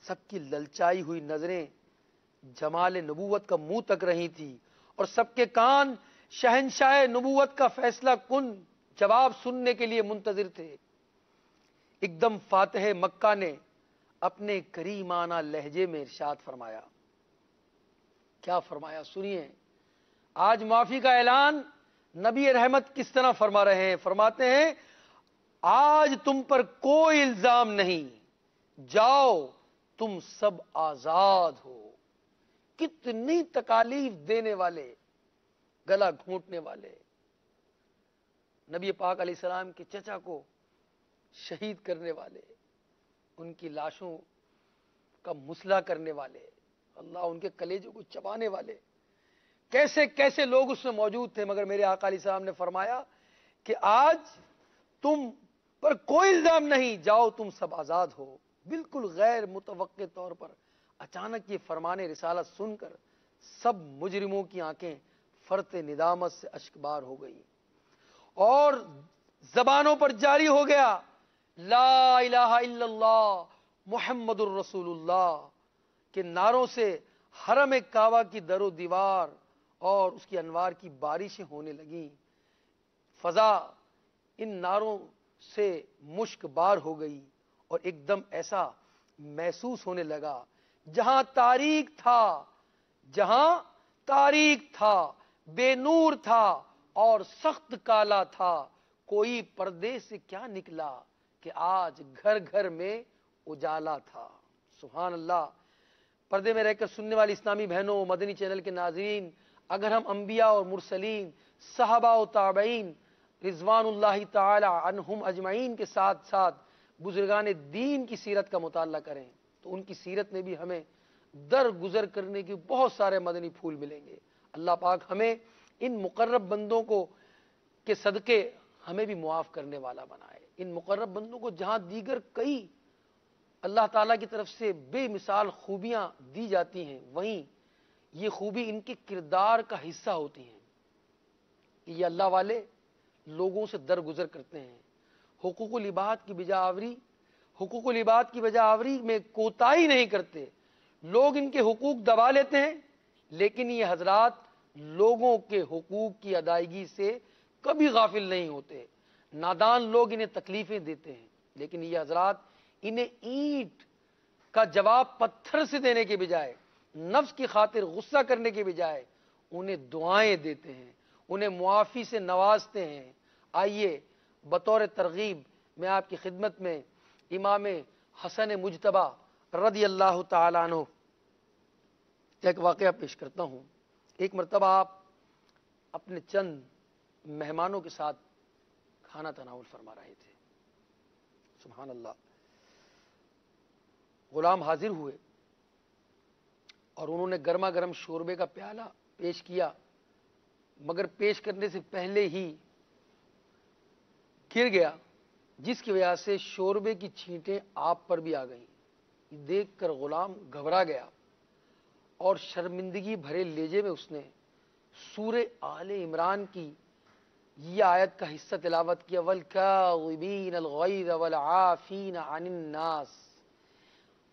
سب کی للچائی ہوئی نظریں جمال نبوت کا منہ تک رہی تھی، اور سب کے کان شہنشاہ نبوت کا فیصلہ کن جواب سننے کے لیے منتظر تھے. ایک دم فاتح مکہ نے اپنے کریمانہ لہجے میں ارشاد فرمایا. کیا فرمایا سنیے. آج معافی کا اعلان نبی رحمت کس طرح فرما رہے ہیں. فرماتے ہیں، آج تم پر کوئی الزام نہیں، جاؤ تم سب آزاد ہو. کتنی تکالیف دینے والے، گلا گھونٹنے والے، نبی پاک علیہ السلام کے چچا کو شہید کرنے والے، ان کی لاشوں کا مسئلہ کرنے والے، اللہ ان کے کلیجوں کو چبانے والے، کیسے کیسے لوگ اس میں موجود تھے. مگر میرے آقا علیہ السلام نے فرمایا کہ آج تم پر کوئی الزام نہیں، جاؤ تم سب آزاد ہو. بالکل غیر متوقع طور پر اچانک یہ فرمان رسالت سن کر سب مجرموں کی آنکھیں فرط ندامت سے اشکبار ہو گئی، اور زبانوں پر جاری ہو گیا، لا الہ الا اللہ محمد الرسول اللہ کے نعروں سے حرم کعبہ کی در و دیوار اور اس کی انوار کی بارشیں ہونے لگیں. فضا ان نعروں سے مشک بار ہو گئی، اور ایک دم ایسا محسوس ہونے لگا، جہاں تاریک تھا، بے نور تھا اور سخت کالا تھا، کوئی پردے سے کیا نکلا کہ آج گھر گھر میں اجالا تھا. سبحان اللہ. پردے میں رہ کر سننے والی اسلامی بہنوں، مدنی چینل کے ناظرین، اگر ہم انبیاء اور مرسلین، صحابہ و تابعین رضوان اللہ تعالی عنہم اجمعین کے ساتھ ساتھ بزرگان دین کی سیرت کا مطالعہ کریں تو ان کی سیرت میں بھی ہمیں درگزر کرنے کی بہت سارے مدنی پھول ملیں گے. اللہ پاک ہمیں ان مقرب بندوں کے صدقے ہمیں بھی معاف کرنے والا بنائے. ان مقرب بندوں کو جہاں دیگر کئی اللہ تعالیٰ کی طرف سے بے مثال خوبیاں دی جاتی ہیں، وہیں یہ خوبی ان کے کردار کا حصہ ہوتی ہیں کہ یہ اللہ والے لوگوں سے درگزر کرتے ہیں، حقوق العباد کی بجا آوری میں کوتاہی نہیں کرتے. لوگ ان کے حقوق دبا لیتے ہیں، لیکن یہ حضرات لوگوں کے حقوق کی ادائیگی سے کبھی غافل نہیں ہوتے. نادان لوگ انہیں تکلیفیں دیتے ہیں، لیکن یہ حضرات انہیں اینٹ کا جواب پتھر سے دینے کے بجائے، نفس کی خاطر غصہ کرنے کے بجائے انہیں دعائیں دیتے ہیں، انہیں معافی سے نوازتے ہیں. آئیے بطور ترغیب میں آپ کی خدمت میں امام حسن مجتبی رضی اللہ تعالیٰ عنہ ایک واقعہ پیش کرتا ہوں. ایک مرتبہ آپ اپنے چند مہمانوں کے ساتھ کھانا تناول فرما رہے تھے. سبحان اللہ. غلام حاضر ہوئے اور انہوں نے گرما گرم شوربے کا پیالہ پیش کیا، مگر پیش کرنے سے پہلے ہی گر گیا، جس کی وجہ سے شوربے کی چھینٹیں آپ پر بھی آ گئیں. دیکھ کر غلام گھبرا گیا اور شرمندگی بھرے لہجے میں اس نے سورہ آل عمران کی یہ آیت کا حصہ تلاوت کیا، وَالْكَاظِمِينَ الْغَيْظَ وَالْعَافِينَ عَنِ النَّاسِ،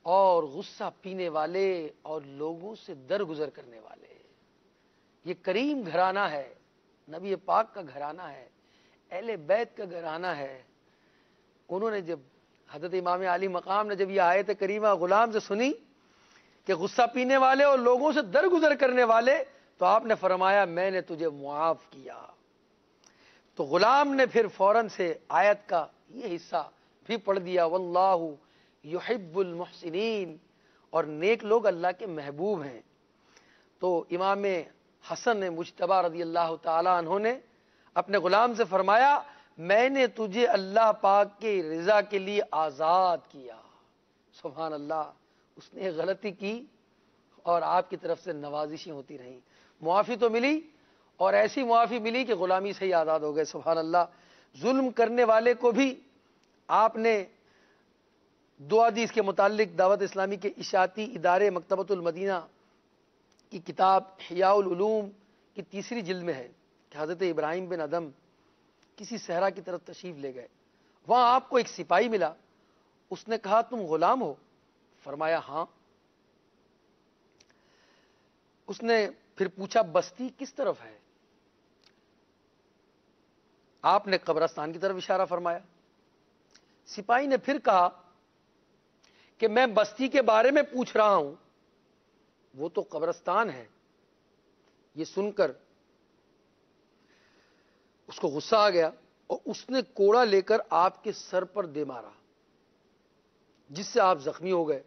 اور غصہ پینے والے اور لوگوں سے درگزر کرنے والے۔ یہ کریم گھرانہ ہے، نبی پاک کا گھرانہ ہے، اہل بیت کا گھرانہ ہے۔ انہوں نے جب حضرت امام علی مقام نے جب یہ آیت کریمہ غلام سے سنی کہ غصہ پینے والے اور لوگوں سے درگزر کرنے والے، تو آپ نے فرمایا میں نے تجھے معاف کیا۔ تو غلام نے پھر فوراً سے آیت کا یہ حصہ بھی پڑھ دیا، واللہ یحب المحسنین، اور نیک لوگ اللہ کے محبوب ہیں۔ تو امام حسن مجتبی رضی اللہ تعالی عنہ نے اپنے غلام سے فرمایا میں نے تجھے اللہ پاک کے رضا کے لیے آزاد کیا۔ سبحان اللہ، اس نے غلطی کی اور آپ کی طرف سے نوازشیں ہوتی رہیں، معافی تو ملی، اور ایسی معافی ملی کہ غلامی سے ہی آزاد ہو گئے۔ سبحان اللہ۔ ظلم کرنے والے کو بھی آپ نے دو حدیث کے متعلق دعوت اسلامی کے اشاعتی ادارے مکتبۃ المدینہ کی کتاب احیاء العلوم کی 3 جلد میں ہے کہ حضرت ابراہیم بن ادم کسی صحرا کی طرف تشریف لے گئے، وہاں آپ کو ایک سپاہی ملا، اس نے کہا تم غلام ہو؟ فرمایا ہاں۔ اس نے پھر پوچھا بستی کس طرف ہے؟ آپ نے قبرستان کی طرف اشارہ فرمایا۔ سپاہی نے پھر کہا کہ میں بستی کے بارے میں پوچھ رہا ہوں، وہ تو قبرستان ہے۔ یہ سن کر اس کو غصہ آ گیا اور اس نے کوڑا لے کر آپ کے سر پر دے مارا، جس سے آپ زخمی ہو گئے،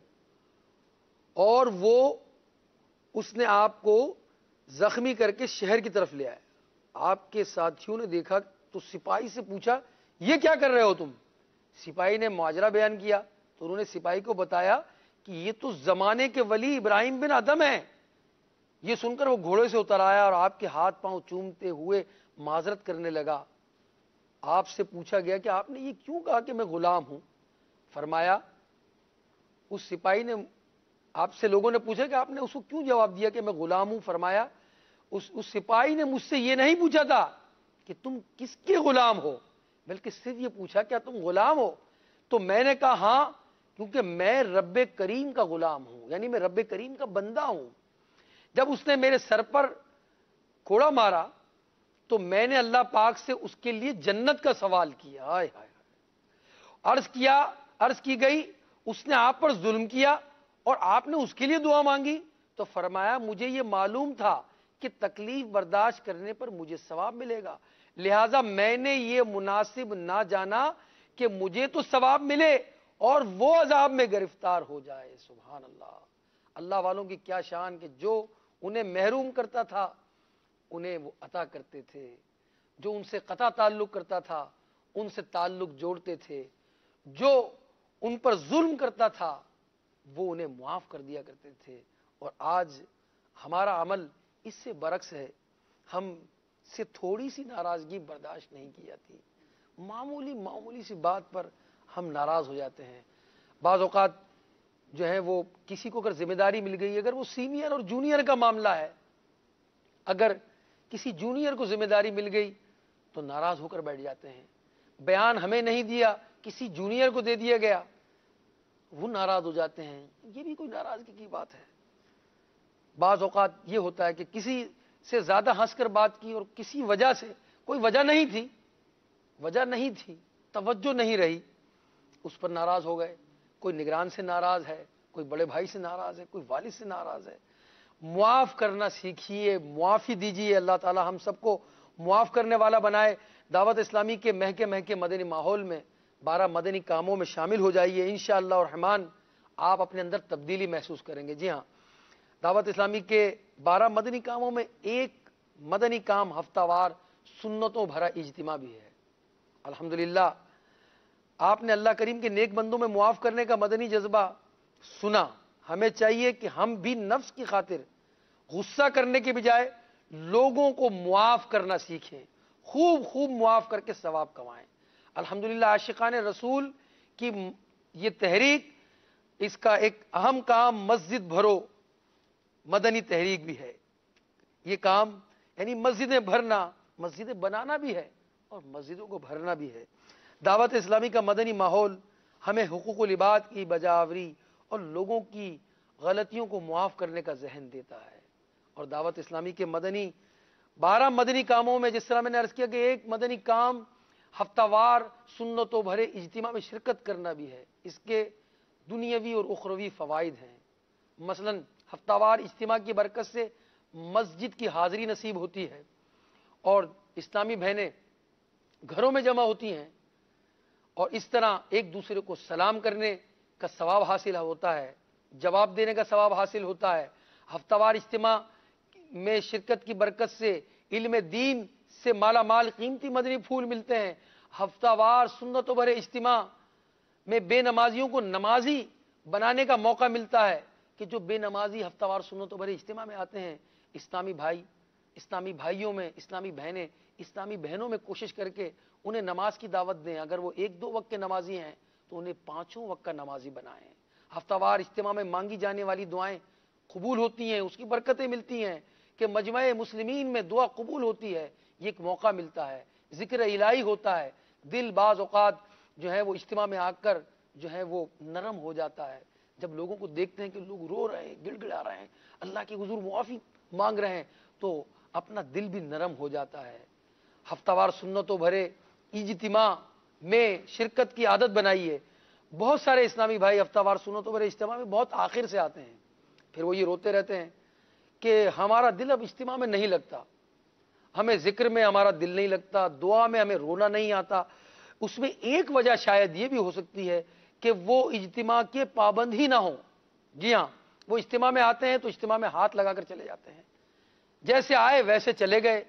اور وہ اس نے آپ کو زخمی کر کے شہر کی طرف لے آئے۔ آپ کے ساتھیوں نے دیکھا تو سپاہی سے پوچھا یہ کیا کر رہے ہو تم؟ سپاہی نے ماجرا بیان کیا تو انہوں نے سپاہی کو بتایا کہ یہ تو زمانے کے ولی ابراہیم بن ادم ہیں۔ یہ سن کر وہ گھوڑے سے اتر آیا اور آپ کے ہاتھ پاؤں چومتے ہوئے معذرت کرنے لگا۔ آپ سے پوچھا گیا کہ آپ نے یہ کیوں کہا کہ میں غلام ہوں؟ فرمایا اس سپاہی نے آپ سے لوگوں نے پوچھا کہ آپ نے اس کو کیوں جواب دیا کہ میں غلام ہوں؟ فرمایا اس سپاہی نے مجھ سے یہ نہیں پوچھا تھا کہ تم کس کے غلام ہو، بلکہ صرف یہ پوچھا کیا تم غلام ہو؟ تو میں نے کہا ہاں، کیونکہ میں رب کریم کا غلام ہوں، یعنی میں رب کریم کا بندہ ہوں۔ جب اس نے میرے سر پر کوڑا مارا تو میں نے اللہ پاک سے اس کے لیے جنت کا سوال کیا۔ ہائے ہائے، عرض کی گئی اس نے آپ پر ظلم کیا اور آپ نے اس کے لیے دعا مانگی؟ تو فرمایا مجھے یہ معلوم تھا کہ تکلیف برداشت کرنے پر مجھے ثواب ملے گا، لہذا میں نے یہ مناسب نہ جانا کہ مجھے تو ثواب ملے اور وہ عذاب میں گرفتار ہو جائے۔ سبحان اللہ۔ اللہ والوں کی کیا شان کہ جو انہیں محروم کرتا تھا انہیں وہ عطا کرتے تھے، جو ان سے قطع تعلق کرتا تھا ان سے تعلق جوڑتے تھے، جو ان پر ظلم کرتا تھا وہ انہیں معاف کر دیا کرتے تھے۔ اور آج ہمارا عمل اس سے برعکس ہے، ہم سے تھوڑی سی ناراضگی برداشت نہیں کی جاتی، معمولی سی بات پر ہم ناراض ہو جاتے ہیں۔ بعض اوقات جو ہے وہ کسی کو اگر ذمہ داری مل گئی، اگر وہ سینئر اور جونیئر کا معاملہ ہے، اگر کسی جونیئر کو ذمہ داری مل گئی تو ناراض ہو کر بیٹھ جاتے ہیں۔ بیان ہمیں نہیں دیا، کسی جونیئر کو دے دیا گیا، وہ ناراض ہو جاتے ہیں۔ یہ بھی کوئی ناراضگی کی بات ہے۔ بعض اوقات یہ ہوتا ہے کہ کسی سے زیادہ ہنس کر بات کی اور کسی وجہ سے، کوئی وجہ نہیں تھی، توجہ نہیں رہی، اس پر ناراض ہو گئے۔ کوئی نگران سے ناراض ہے، کوئی بڑے بھائی سے ناراض ہے، کوئی والد سے ناراض ہے۔ معاف کرنا سیکھیے، معافی دیجیے۔ اللہ تعالی ہم سب کو معاف کرنے والا بنائے۔ دعوت اسلامی کے مہکے مدنی ماحول میں 12 مدنی کاموں میں شامل ہو جائیے، انشاءاللہ الرحمن آپ اپنے اندر تبدیلی محسوس کریں گے۔ جی ہاں، دعوت اسلامی کے 12 مدنی کاموں میں ایک مدنی کام ہفتہ وار سنتوں بھرا اجتماع بھی ہے۔ الحمدللہ آپ نے اللہ کریم کے نیک بندوں میں معاف کرنے کا مدنی جذبہ سنا۔ ہمیں چاہیے کہ ہم بھی نفس کی خاطر غصہ کرنے کے بجائے لوگوں کو معاف کرنا سیکھیں، خوب معاف کر کے ثواب کمائیں۔ الحمدللہ عاشقان رسول کی یہ تحریک، اس کا ایک اہم کام مسجد بھرو مدنی تحریک بھی ہے۔ یہ کام یعنی مسجدیں بھرنا، مسجدیں بنانا بھی ہے اور مسجدوں کو بھرنا بھی ہے۔ دعوت اسلامی کا مدنی ماحول ہمیں حقوق العباد کی بجاوری اور لوگوں کی غلطیوں کو معاف کرنے کا ذہن دیتا ہے۔ اور دعوت اسلامی کے 12 مدنی کاموں میں، جس طرح میں نے عرض کیا کہ ایک مدنی کام ہفتہ وار سنتوں بھرے اجتماع میں شرکت کرنا بھی ہے، اس کے دنیاوی اور اخروی فوائد ہیں۔ مثلا ہفتہ وار اجتماع کی برکت سے مسجد کی حاضری نصیب ہوتی ہے اور اسلامی بہنیں گھروں میں جمع ہوتی ہیں، اور اس طرح ایک دوسرے کو سلام کرنے کا ثواب حاصل ہوتا ہے، جواب دینے کا ثواب حاصل ہوتا ہے۔ ہفتہ وار اجتماع میں شرکت کی برکت سے علم دین سے مالا مال قیمتی مدنی پھول ملتے ہیں۔ ہفتہ وار سنتوں بھرے اجتماع میں بے نمازیوں کو نمازی بنانے کا موقع ملتا ہے کہ جو بے نمازی ہفتہ وار سنتوں بھرے اجتماع میں آتے ہیں، اسلامی بھائی، اسلامی بھائیوں میں، اسلامی بہنیں، اسلامی بہنوں میں کوشش کر کے انہیں نماز کی دعوت دیں۔ اگر وہ 1-2 وقت کے نمازی ہیں تو انہیں 5 وقت کا نمازی بنائیں۔ ہفتہ وار اجتماع میں مانگی جانے والی دعائیں قبول ہوتی ہیں، اس کی برکتیں ملتی ہیں کہ مجمع مسلمین میں دعا قبول ہوتی ہے، یہ ایک موقع ملتا ہے، ذکر الہی ہوتا ہے، دل بعض اوقات جو ہے وہ اجتماع میں آ کر جو ہے وہ نرم ہو جاتا ہے۔ جب لوگوں کو دیکھتے ہیں کہ لوگ رو رہے ہیں، گڑ گڑا رہے ہیں، اللہ کے حضور معافی مانگ رہے ہیں، تو اپنا دل بھی نرم ہو جاتا ہے۔ ہفتہ وار سنتوں بھرے اجتماع میں شرکت کی عادت بنائیے۔ بہت سارے اسلامی بھائی ہفتہ وار سنتوں بھرے اجتماع میں بہت آخر سے آتے ہیں، پھر وہ یہ روتے رہتے ہیں کہ ہمارا دل اب اجتماع میں نہیں لگتا، ہمیں ذکر میں ہمارا دل نہیں لگتا، دعا میں ہمیں رونا نہیں آتا۔ اس میں ایک وجہ شاید یہ بھی ہو سکتی ہے کہ وہ اجتماع کے پابند ہی نہ ہوں۔ جی ہاں، وہ اجتماع میں آتے ہیں تو اجتماع میں ہاتھ لگا کر چلے جاتے ہیں، جیسے آئے ویسے چلے گئے۔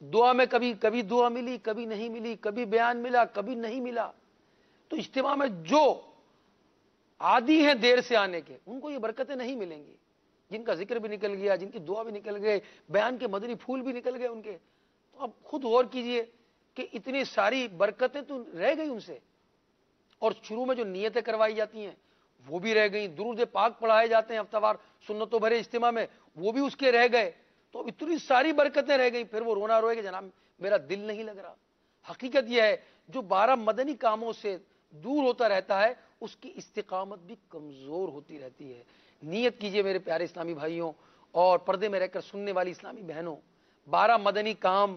دعا میں کبھی دعا ملی، کبھی نہیں ملی، کبھی بیان ملا، کبھی نہیں ملا۔ تو اجتماع میں جو عادی ہیں دیر سے آنے کے، ان کو یہ برکتیں نہیں ملیں گی، جن کا ذکر بھی نکل گیا، جن کی دعا بھی نکل گئے، بیان کے مدنی پھول بھی نکل گئے ان کے۔ تو اب خود غور کیجئے کہ اتنی ساری برکتیں تو رہ گئی ان سے، اور شروع میں جو نیتیں کروائی جاتی ہیں وہ بھی رہ گئیں، درود پاک پڑھائے جاتے ہیں ہفتہ وار سنتوں بھرے اجتماع میں، وہ بھی اس کے رہ گئے۔ تو اتنی ساری برکتیں رہ گئیں، پھر وہ رونا روئے کہ جناب میرا دل نہیں لگ رہا۔ حقیقت یہ ہے جو 12 مدنی کاموں سے دور ہوتا رہتا ہے اس کی استقامت بھی کمزور ہوتی رہتی ہے۔ نیت کیجئے میرے پیارے اسلامی بھائیوں اور پردے میں رہ کر سننے والی اسلامی بہنوں، 12 مدنی کام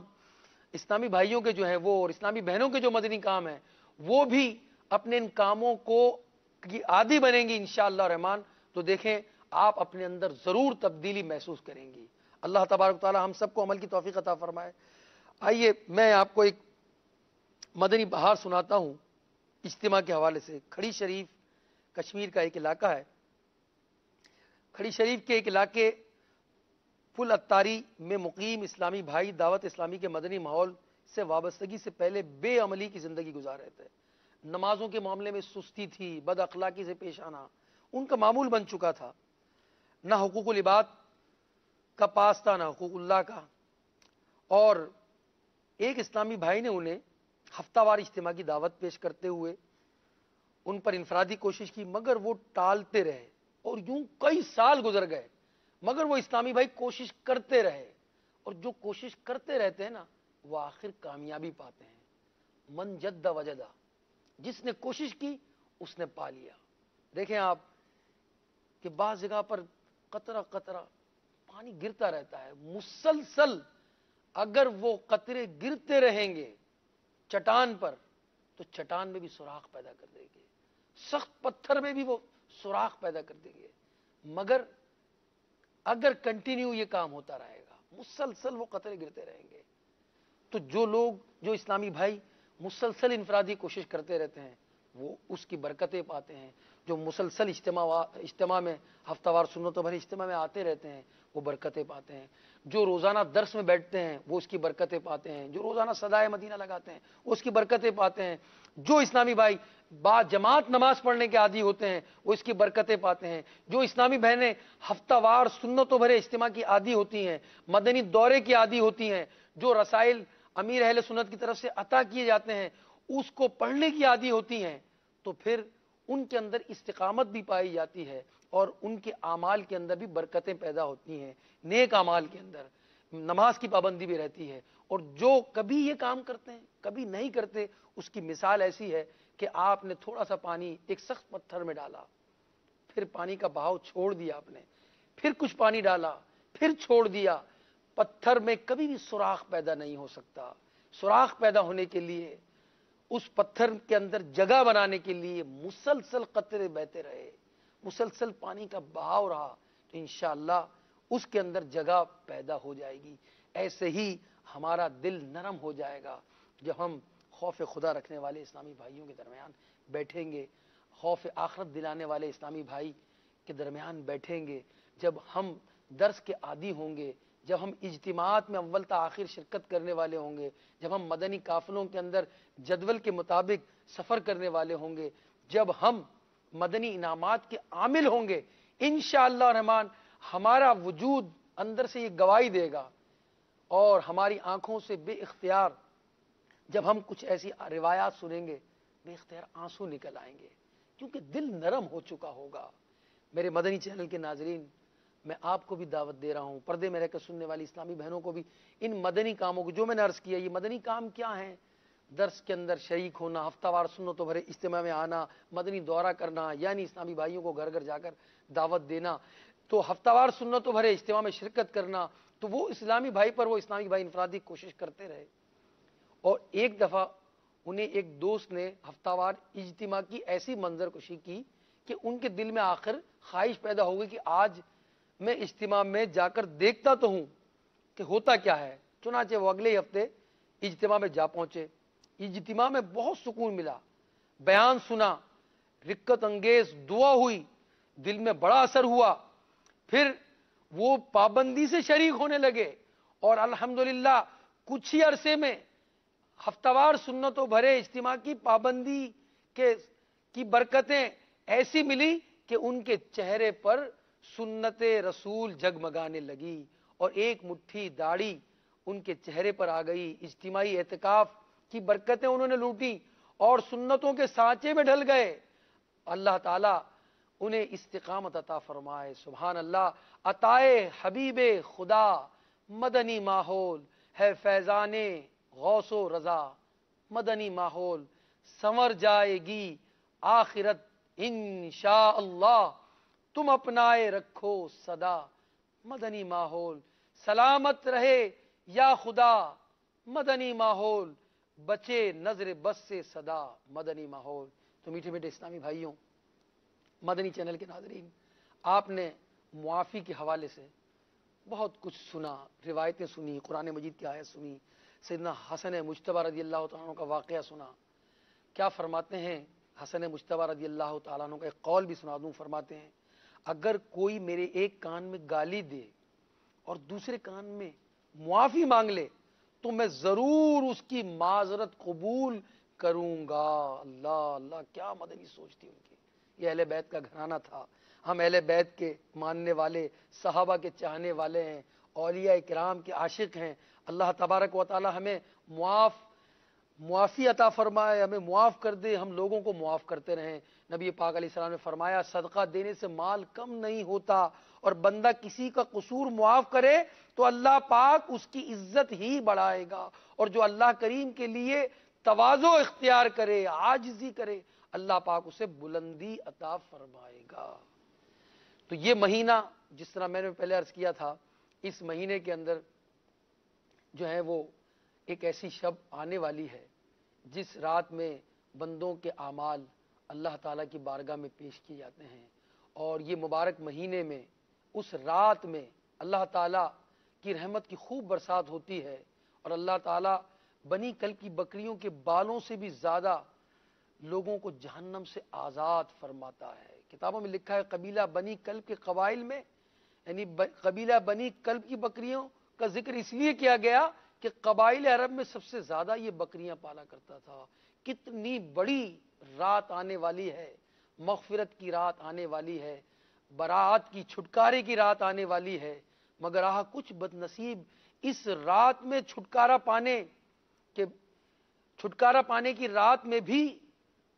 اسلامی بھائیوں کے جو ہیں وہ اور اسلامی بہنوں کے جو مدنی کام ہیں وہ بھی اپنے ان کاموں کو کی عادی بنیں گی انشاءاللہ الرحمن، تو دیکھیں آپ اپنے اندر ضرور تبدیلی محسوس کریں گی۔ اللہ تبارک تعالی ہم سب کو عمل کی توفیق عطا فرمائے۔ آئیے میں آپ کو ایک مدنی بہار سناتا ہوں اجتماع کے حوالے سے۔ کھڑی شریف کشمیر کا ایک علاقہ ہے۔ کھڑی شریف کے ایک علاقے پل اتاری میں مقیم اسلامی بھائی دعوت اسلامی کے مدنی ماحول سے وابستگی سے پہلے بے عملی کی زندگی گزار رہے تھے۔ نمازوں کے معاملے میں سستی تھی، بد اخلاقی سے پیش آنا ان کا معمول بن چکا تھا۔ نہ حقوق العباد کا پاس تھا، نہ حقوق اللہ کا۔ اور ایک اسلامی بھائی نے انہیں ہفتہ وار اجتماع کی دعوت پیش کرتے ہوئے ان پر انفرادی کوشش کی، مگر وہ ٹالتے رہے، اور یوں کئی سال گزر گئے، مگر وہ اسلامی بھائی کوشش کرتے رہے۔ اور جو کوشش کرتے رہتے ہیں نا وہ آخر کامیابی پاتے ہیں۔ من جد وجدہ، جس نے کوشش کی اس نے پا لیا۔ دیکھیں آپ کہ بعض جگہ پر قطرہ قطرہ پانی گرتا رہتا ہے مسلسل، اگر وہ قطرے گرتے رہیں گے چٹان پر تو چٹان میں بھی سوراخ پیدا کر دیں گے، سخت پتھر میں بھی وہ سوراخ پیدا کر دیں گے۔ مگر اگر کنٹینیو یہ کام ہوتا رہے گا، مسلسل وہ قطرے گرتے رہیں گے، تو جو اسلامی بھائی مسلسل انفرادی کوشش کرتے رہتے ہیں وہ اس کی برکتیں پاتے ہیں۔ جو مسلسل اجتماع میں ہفتہ وار سنتوں بھرے اجتماع میں آتے رہتے ہیں وہ برکتیں پاتے ہیں۔ جو روزانہ درس میں بیٹھتے ہیں وہ اس کی برکتیں پاتے ہیں۔ جو روزانہ صدائے مدینہ لگاتے ہیں وہ اس کی برکتیں پاتے ہیں۔ جو اسلامی بھائی با جماعت نماز پڑھنے کے عادی ہوتے ہیں وہ اس کی برکتیں پاتے ہیں۔ جو اسلامی بہنیں ہفتہ وار سنتوں بھرے اجتماع کی عادی ہوتی ہیں، مدنی دورے کی عادی ہوتی ہیں، جو رسائل امیر اہل سنت کی طرف سے عطا کیے جاتے ہیں اس کو پڑھنے کی عادی ہوتی ہیں، تو پھر ان کے اندر استقامت بھی پائی جاتی ہے اور ان کے اعمال کے اندر بھی برکتیں پیدا ہوتی ہیں، نیک اعمال کے اندر۔ نماز کی پابندی بھی رہتی ہے. اور جو کبھی یہ کام کرتے ہیں کبھی نہیں کرتے، اس کی مثال ایسی ہے کہ آپ نے تھوڑا سا پانی ایک سخت پتھر میں ڈالا، پھر پانی کا بہاؤ چھوڑ دیا آپ نے، پھر کچھ پانی ڈالا، پھر چھوڑ دیا. پتھر میں کبھی بھی سوراخ پیدا نہیں ہو سکتا. سوراخ پیدا ہونے کے لیے، اس پتھر کے اندر جگہ بنانے کے لیے مسلسل قطرے بہتے رہے، مسلسل پانی کا بہاؤ رہا، تو انشاءاللہ اس کے اندر جگہ پیدا ہو جائے گی. ایسے ہی ہمارا دل نرم ہو جائے گا جب ہم خوف خدا رکھنے والے اسلامی بھائیوں کے درمیان بیٹھیں گے، خوف آخرت دلانے والے اسلامی بھائی کے درمیان بیٹھیں گے، جب ہم درس کے عادی ہوں گے، جب ہم اجتماعات میں اول تا آخر شرکت کرنے والے ہوں گے، جب ہم مدنی قافلوں کے اندر جدول کے مطابق سفر کرنے والے ہوں گے، جب ہم مدنی انعامات کے عامل ہوں گے، انشاءاللہ الرحمن ہمارا وجود اندر سے یہ گواہی دے گا، اور ہماری آنکھوں سے بے اختیار جب ہم کچھ ایسی روایات سنیں گے، بے اختیار آنسو نکل آئیں گے، کیونکہ دل نرم ہو چکا ہوگا. میرے مدنی چینل کے ناظرین، میں آپ کو بھی دعوت دے رہا ہوں، پردے میں رہ کر سننے والی اسلامی بہنوں کو بھی، ان مدنی کاموں کو جو میں نے عرض کیا، یہ مدنی کام کیا ہیں؟ درس کے اندر شریک ہونا، ہفتہ وار سنتوں بھرے اجتماع میں آنا، مدنی دورہ کرنا، یعنی اسلامی بھائیوں کو گھر گھر جا کر دعوت دینا، تو ہفتہ وار سنتوں بھرے اجتماع میں شرکت کرنا. تو وہ اسلامی بھائی پر وہ اسلامی بھائی انفرادی کوشش کرتے رہے. اور ایک دفعہ انہیں ایک دوست نے ہفتہ وار اجتماع کی ایسی منظر کشی کی کہ ان کے دل میں آخر خواہش پیدا ہو گئی کہ آج میں اجتماع میں جا کر دیکھتا تو ہوں کہ ہوتا کیا ہے. چنانچہ وہ اگلے ہی ہفتے اجتماع میں جا پہنچے. اجتماع میں بہت سکون ملا، بیان سنا، رقت انگیز دعا ہوئی، دل میں بڑا اثر ہوا. پھر وہ پابندی سے شریک ہونے لگے، اور الحمدللہ کچھ ہی عرصے میں ہفتہ وار سنتوں بھرے اجتماع کی پابندی کی برکتیں ایسی ملی کہ ان کے چہرے پر سنت رسول جگمگانے لگی، اور ایک مٹھی داڑھی ان کے چہرے پر آ گئی. اجتماعی اعتکاف کی برکتیں انہوں نے لوٹی اور سنتوں کے سانچے میں ڈھل گئے. اللہ تعالیٰ انہیں استقامت عطا فرمائے. سبحان اللہ. عطائے حبیب خدا مدنی ماحول ہے فیضان غوث و رضا. مدنی ماحول سنور جائے گی آخرت انشاءاللہ، تم اپنائے رکھو صدا. مدنی ماحول سلامت رہے یا خدا، مدنی ماحول بچے نظر بس سے صدا. مدنی ماحول. تو میٹھے میٹھے اسلامی بھائیوں، مدنی چینل کے ناظرین، آپ نے معافی کے حوالے سے بہت کچھ سنا، روایتیں سنی، قرآن مجید کی آیت سنی، سیدنا حسن مجتبی رضی اللہ تعالیٰ عنہ کا واقعہ سنا. کیا فرماتے ہیں حسن مجتبی رضی اللہ تعالیٰ عنہ کا ایک قول بھی سنا دوں. فرماتے ہیں اگر کوئی میرے ایک کان میں گالی دے اور دوسرے کان میں معافی مانگ لے تو میں ضرور اس کی معذرت قبول کروں گا. اللہ اللہ، کیا مدنی سوچ تھی ان کی. یہ اہل بیت کا گھرانہ تھا. ہم اہل بیت کے ماننے والے، صحابہ کے چاہنے والے ہیں، اولیاء کرام کے عاشق ہیں. اللہ تبارک و تعالی ہمیں معافی عطا فرمائے، ہمیں معاف کر دے، ہم لوگوں کو معاف کرتے رہیں. نبی پاک علیہ السلام نے فرمایا صدقہ دینے سے مال کم نہیں ہوتا، اور بندہ کسی کا قصور معاف کرے تو اللہ پاک اس کی عزت ہی بڑھائے گا. اور جو اللہ کریم کے لیے تواضع اختیار کرے، عاجزی کرے، اللہ پاک اسے بلندی عطا فرمائے گا. تو یہ مہینہ، جس طرح میں نے پہلے عرض کیا تھا، اس مہینے کے اندر جو ہے وہ ایک ایسی شب آنے والی ہے جس رات میں بندوں کے اعمال اللہ تعالیٰ کی بارگاہ میں پیش کیے جاتے ہیں. اور یہ مبارک مہینے میں اس رات میں اللہ تعالیٰ کی رحمت کی خوب برسات ہوتی ہے، اور اللہ تعالیٰ بنی کلب کی بکریوں کے بالوں سے بھی زیادہ لوگوں کو جہنم سے آزاد فرماتا ہے. کتابوں میں لکھا ہے قبیلہ بنی کلب کے قبائل میں، یعنی قبیلہ بنی کلب کی بکریوں کا ذکر اس لیے کیا گیا کہ قبائل عرب میں سب سے زیادہ یہ بکریاں پالا کرتا تھا. کتنی بڑی رات آنے والی ہے، مغفرت کی رات آنے والی ہے، برات کی، چھٹکارے کی رات آنے والی ہے. مگر کچھ بد نصیب اس رات میں چھٹکارا پانے کی رات میں بھی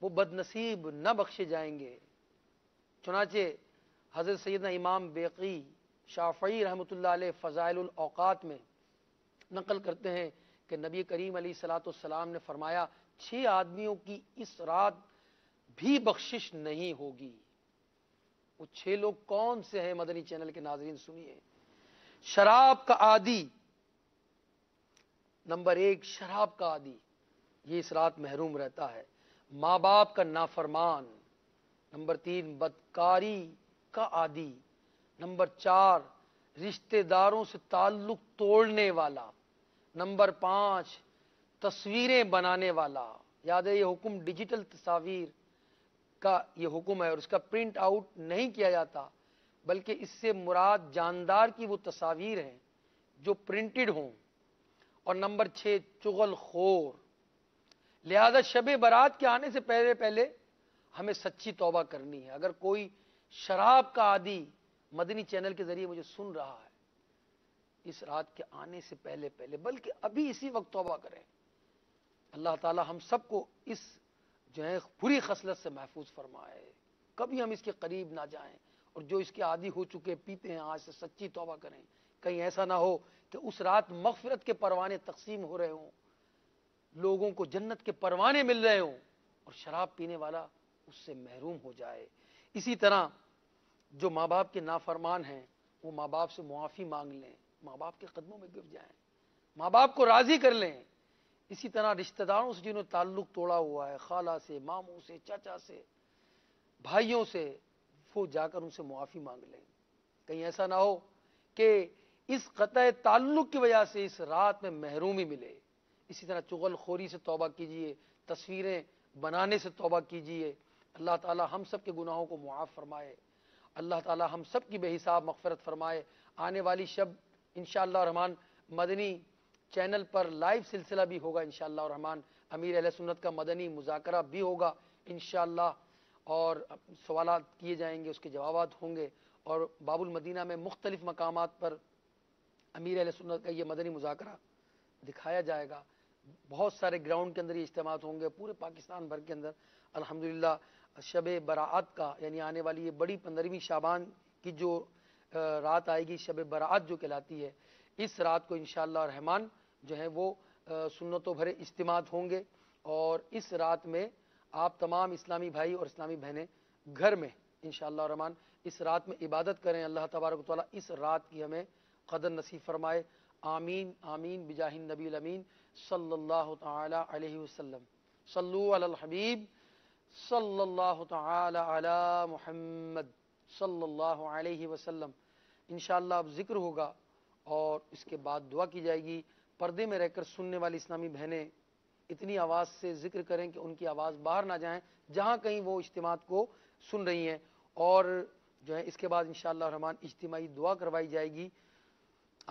وہ بد نصیب نہ بخشے جائیں گے. چنانچہ حضرت سیدنا امام بیقی شافعی رحمۃ اللہ علیہ فضائل الاوقات میں نقل کرتے ہیں کہ نبی کریم علیہ الصلوۃ والسلام نے فرمایا 6 آدمیوں کی اس رات بھی بخشش نہیں ہوگی۔ وہ 6 لوگ کون سے ہیں مدنی چینل کے ناظرین سنیے۔ شراب کا عادی، نمبر 1 شراب کا عادی، یہ اس رات محروم رہتا ہے۔ ماں باپ کا نافرمان، نمبر 3 بدکاری کا عادی، نمبر 4 رشتہ داروں سے تعلق توڑنے والا، نمبر 5 تصویریں بنانے والا۔ یاد ہے یہ حکم ڈیجیٹل تصاویر کا یہ حکم ہے، اور اس کا پرنٹ آؤٹ نہیں کیا جاتا، بلکہ اس سے مراد جاندار کی وہ تصاویر ہیں جو پرنٹڈ ہوں۔ اور نمبر 6 چغل خور۔ لہذا شب برات کے آنے سے پہلے پہلے ہمیں سچی توبہ کرنی ہے۔ اگر کوئی شراب کا عادی مدنی چینل کے ذریعے مجھے سن رہا ہے، اس رات کے آنے سے پہلے پہلے بلکہ ابھی اسی وقت توبہ کریں۔ اللہ تعالی ہم سب کو اس جو ہے بری خصلت سے محفوظ فرمائے، کبھی ہم اس کے قریب نہ جائیں، اور جو اس کے عادی ہو چکے پیتے ہیں آج سے سچی توبہ کریں۔ کہیں ایسا نہ ہو کہ اس رات مغفرت کے پروانے تقسیم ہو رہے ہوں، لوگوں کو جنت کے پروانے مل رہے ہوں، اور شراب پینے والا اس سے محروم ہو جائے۔ اسی طرح جو ماں باپ کے نافرمان ہیں وہ ماں باپ سے معافی مانگ لیں، ماں باپ کے قدموں میں گر جائیں، ماں باپ کو راضی کر لیں۔ اسی طرح رشتہ داروں سے جنہوں نے تعلق توڑا ہوا ہے، خالہ سے، ماموں سے، چاچا سے، بھائیوں سے، وہ جا کر ان سے معافی مانگ لیں۔ کہیں ایسا نہ ہو کہ اس قطع تعلق کی وجہ سے اس رات میں محرومی ملے۔ اسی طرح چغل خوری سے توبہ کیجئے، تصویریں بنانے سے توبہ کیجئے۔ اللہ تعالی ہم سب کے گناہوں کو معاف فرمائے، اللہ تعالی ہم سب کی بے حساب مغفرت فرمائے۔ آنے والی شب انشاءاللہ الرحمن مدنی چینل پر لائیو سلسلہ بھی ہوگا انشاءاللہ الرحمن، امیر اہل سنت کا مدنی مذاکرہ بھی ہوگا انشاءاللہ، اور سوالات کیے جائیں گے، اس کے جوابات ہوں گے، اور باب المدینہ میں مختلف مقامات پر امیر اہل سنت کا یہ مدنی مذاکرہ دکھایا جائے گا۔ بہت سارے گراؤنڈ کے اندر یہ اجتماعات ہوں گے پورے پاکستان بھر کے اندر الحمدللہ۔ شب برات کا یعنی آنے والی یہ بڑی 15ویں شعبان کی جو رات آئے گی، شب برات جو کہلاتی ہے، اس رات کو انشاءاللہ الرحمن جو ہے وہ سنتوں بھرے اجتماعات ہوں گے، اور اس رات میں آپ تمام اسلامی بھائی اور اسلامی بہنیں گھر میں انشاءاللہ الرحمن اس رات میں عبادت کریں۔ اللہ تبارک و تعالیٰ اس رات کی ہمیں قدر نصیب فرمائے۔ آمین آمین بجاہ النبی الامین صلی اللہ تعالی علیہ وسلم۔ صلو علی الحبیب صلی اللہ تعالی علی محمد صلی اللہ علیہ وسلم۔ انشاءاللہ اب ذکر ہوگا اور اس کے بعد دعا کی جائے گی۔ پردے میں رہ کر سننے والی اسلامی بہنیں اتنی آواز سے ذکر کریں کہ ان کی آواز باہر نہ جائیں جہاں کہیں وہ اجتماعات کو سن رہی ہیں، اور جو ہے اس کے بعد انشاءاللہ الرحمن اجتماعی دعا کروائی جائے گی۔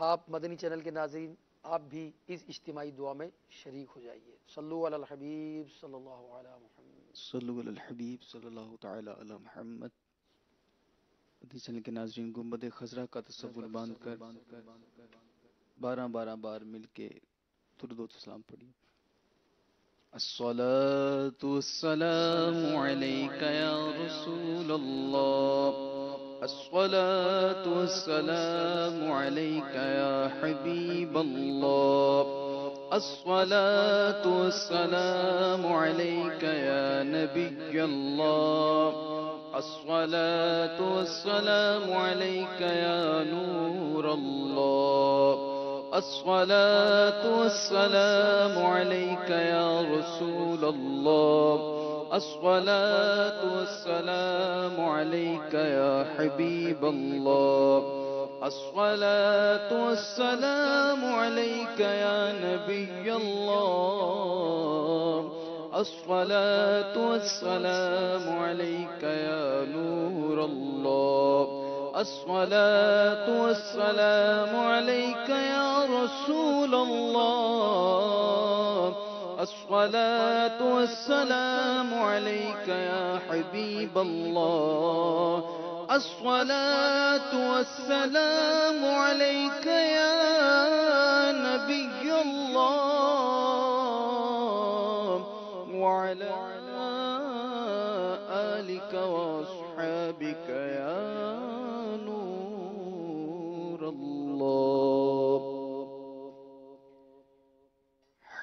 آپ مدنی چینل کے ناظرین آپ بھی اس اجتماعی دعا میں شریک ہو جائیے۔ صلو علی الحبیب صلی اللہ علی محمد۔ صلو علی الحبیب صلی اللہ تعالی علی محمد۔ مدنی چینل کے ناظرین گنبد خضرا کا تصور باندھ کر 12 بار مل کے درود و سلام پڑھیے۔ الصلاة والسلام عليك يا رسول الله، الصلاة والسلام عليك يا حبيب الله، الصلاة والسلام عليك يا نبي الله، الصلاة والسلام عليك يا نور الله، الصلاة والسلام عليك يا رسول الله، الصلاة والسلام عليك يا حبيب الله، الصلاة والسلام عليك يا نبي الله، الصلاة والسلام عليك يا نور الله، الصلاة والسلام عليك يا رسول الله، الصلاة والسلام عليك يا حبيب الله، الصلاة والسلام عليك يا نبي الله، وعلى آلك وأصحابك يا نور الله۔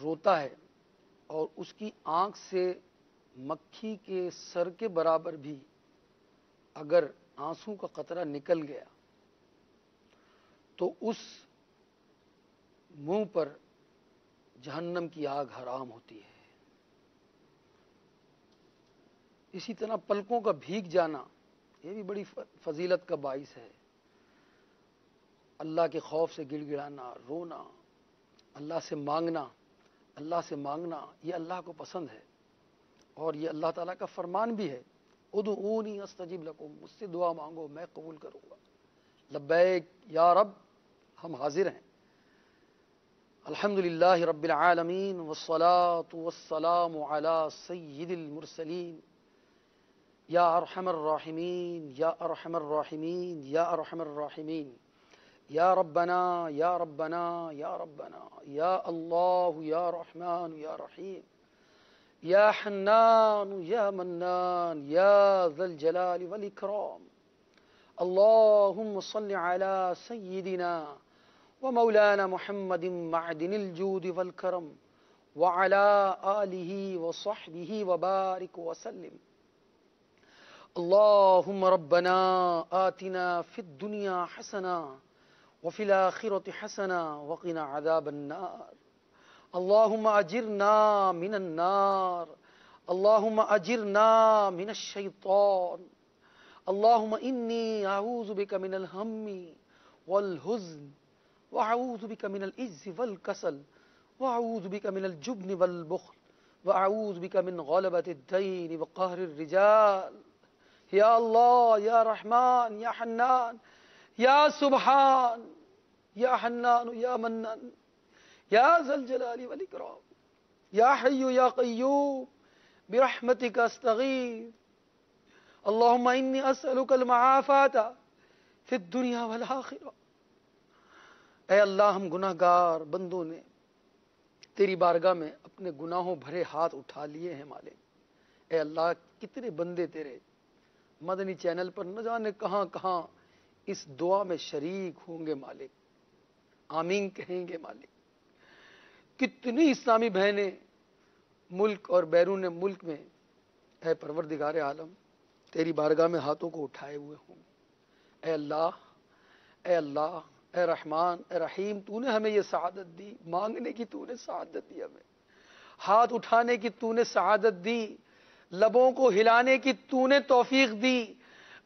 روتا ہے اور اس کی آنکھ سے مکھی کے سر کے برابر بھی اگر آنسو کا قطرہ نکل گیا تو اس منہ پر جہنم کی آگ حرام ہوتی ہے. اسی طرح پلکوں کا بھیگ جانا یہ بھی بڑی فضیلت کا باعث ہے. اللہ کے خوف سے گڑ گڑانا، رونا، اللہ سے مانگنا یہ اللہ کو پسند ہے اور یہ اللہ تعالیٰ کا فرمان بھی ہے. ادعونی استجب لکم، مجھ سے دعا مانگو میں قبول کروں گا. لبیک یا رب، ہم حاضر ہیں. الحمدللہ رب العالمین والصلاة والسلام علی سید المرسلین یا ارحم الراحمین یا ارحم الراحمین یا ارحم الراحمین یا ربنا یا ربنا یا ربنا یا اللہ یا رحمان یا رحیم یا حنان یا منان یا ذا الجلال والاکرام. اللهم صل على سيدنا ومولانا محمد معدن الجود والكرم وعلى آله وصحبه وبارك وسلم. اللهم ربنا آتنا في الدنيا حسنة وفي الآخرة حسنة وقنا عذاب النار. اللهم أجرنا من النار، اللهم أجرنا من الشيطان. اللهم إني أعوذ بك من الهم والحزن وأعوذ بك من العجز والكسل وأعوذ بك من الجبن والبخل وأعوذ بك من غلبة الدين وقهر الرجال. يا الله يا رحمن يا حنان يا سبحان يا حنان يا منان يا ذا الجلال والإكرام يا حي يا قيوم برحمتك أستغيث. اللهم إني أسألك المعافاة في الدنيا والآخرة. اے اللہ، ہم گناہ گار بندوں نے تیری بارگاہ میں اپنے گناہوں بھرے ہاتھ اٹھا لیے ہیں مالک. اے اللہ، کتنے بندے تیرے مدنی چینل پر نہ جانے کہاں کہاں اس دعا میں شریک ہوں گے مالک، آمین کہیں گے مالک. کتنی اسلامی بہنیں ملک اور بیرون ملک میں اے پروردگار عالم تیری بارگاہ میں ہاتھوں کو اٹھائے ہوئے ہوں. اے اللہ، اے اللہ، اے رحمان، اے رحیم، تو نے ہمیں یہ سعادت دی، مانگنے کی تو نے سعادت دی، ہمیں ہاتھ اٹھانے کی تو نے سعادت دی، لبوں کو ہلانے کی تو نے توفیق دی،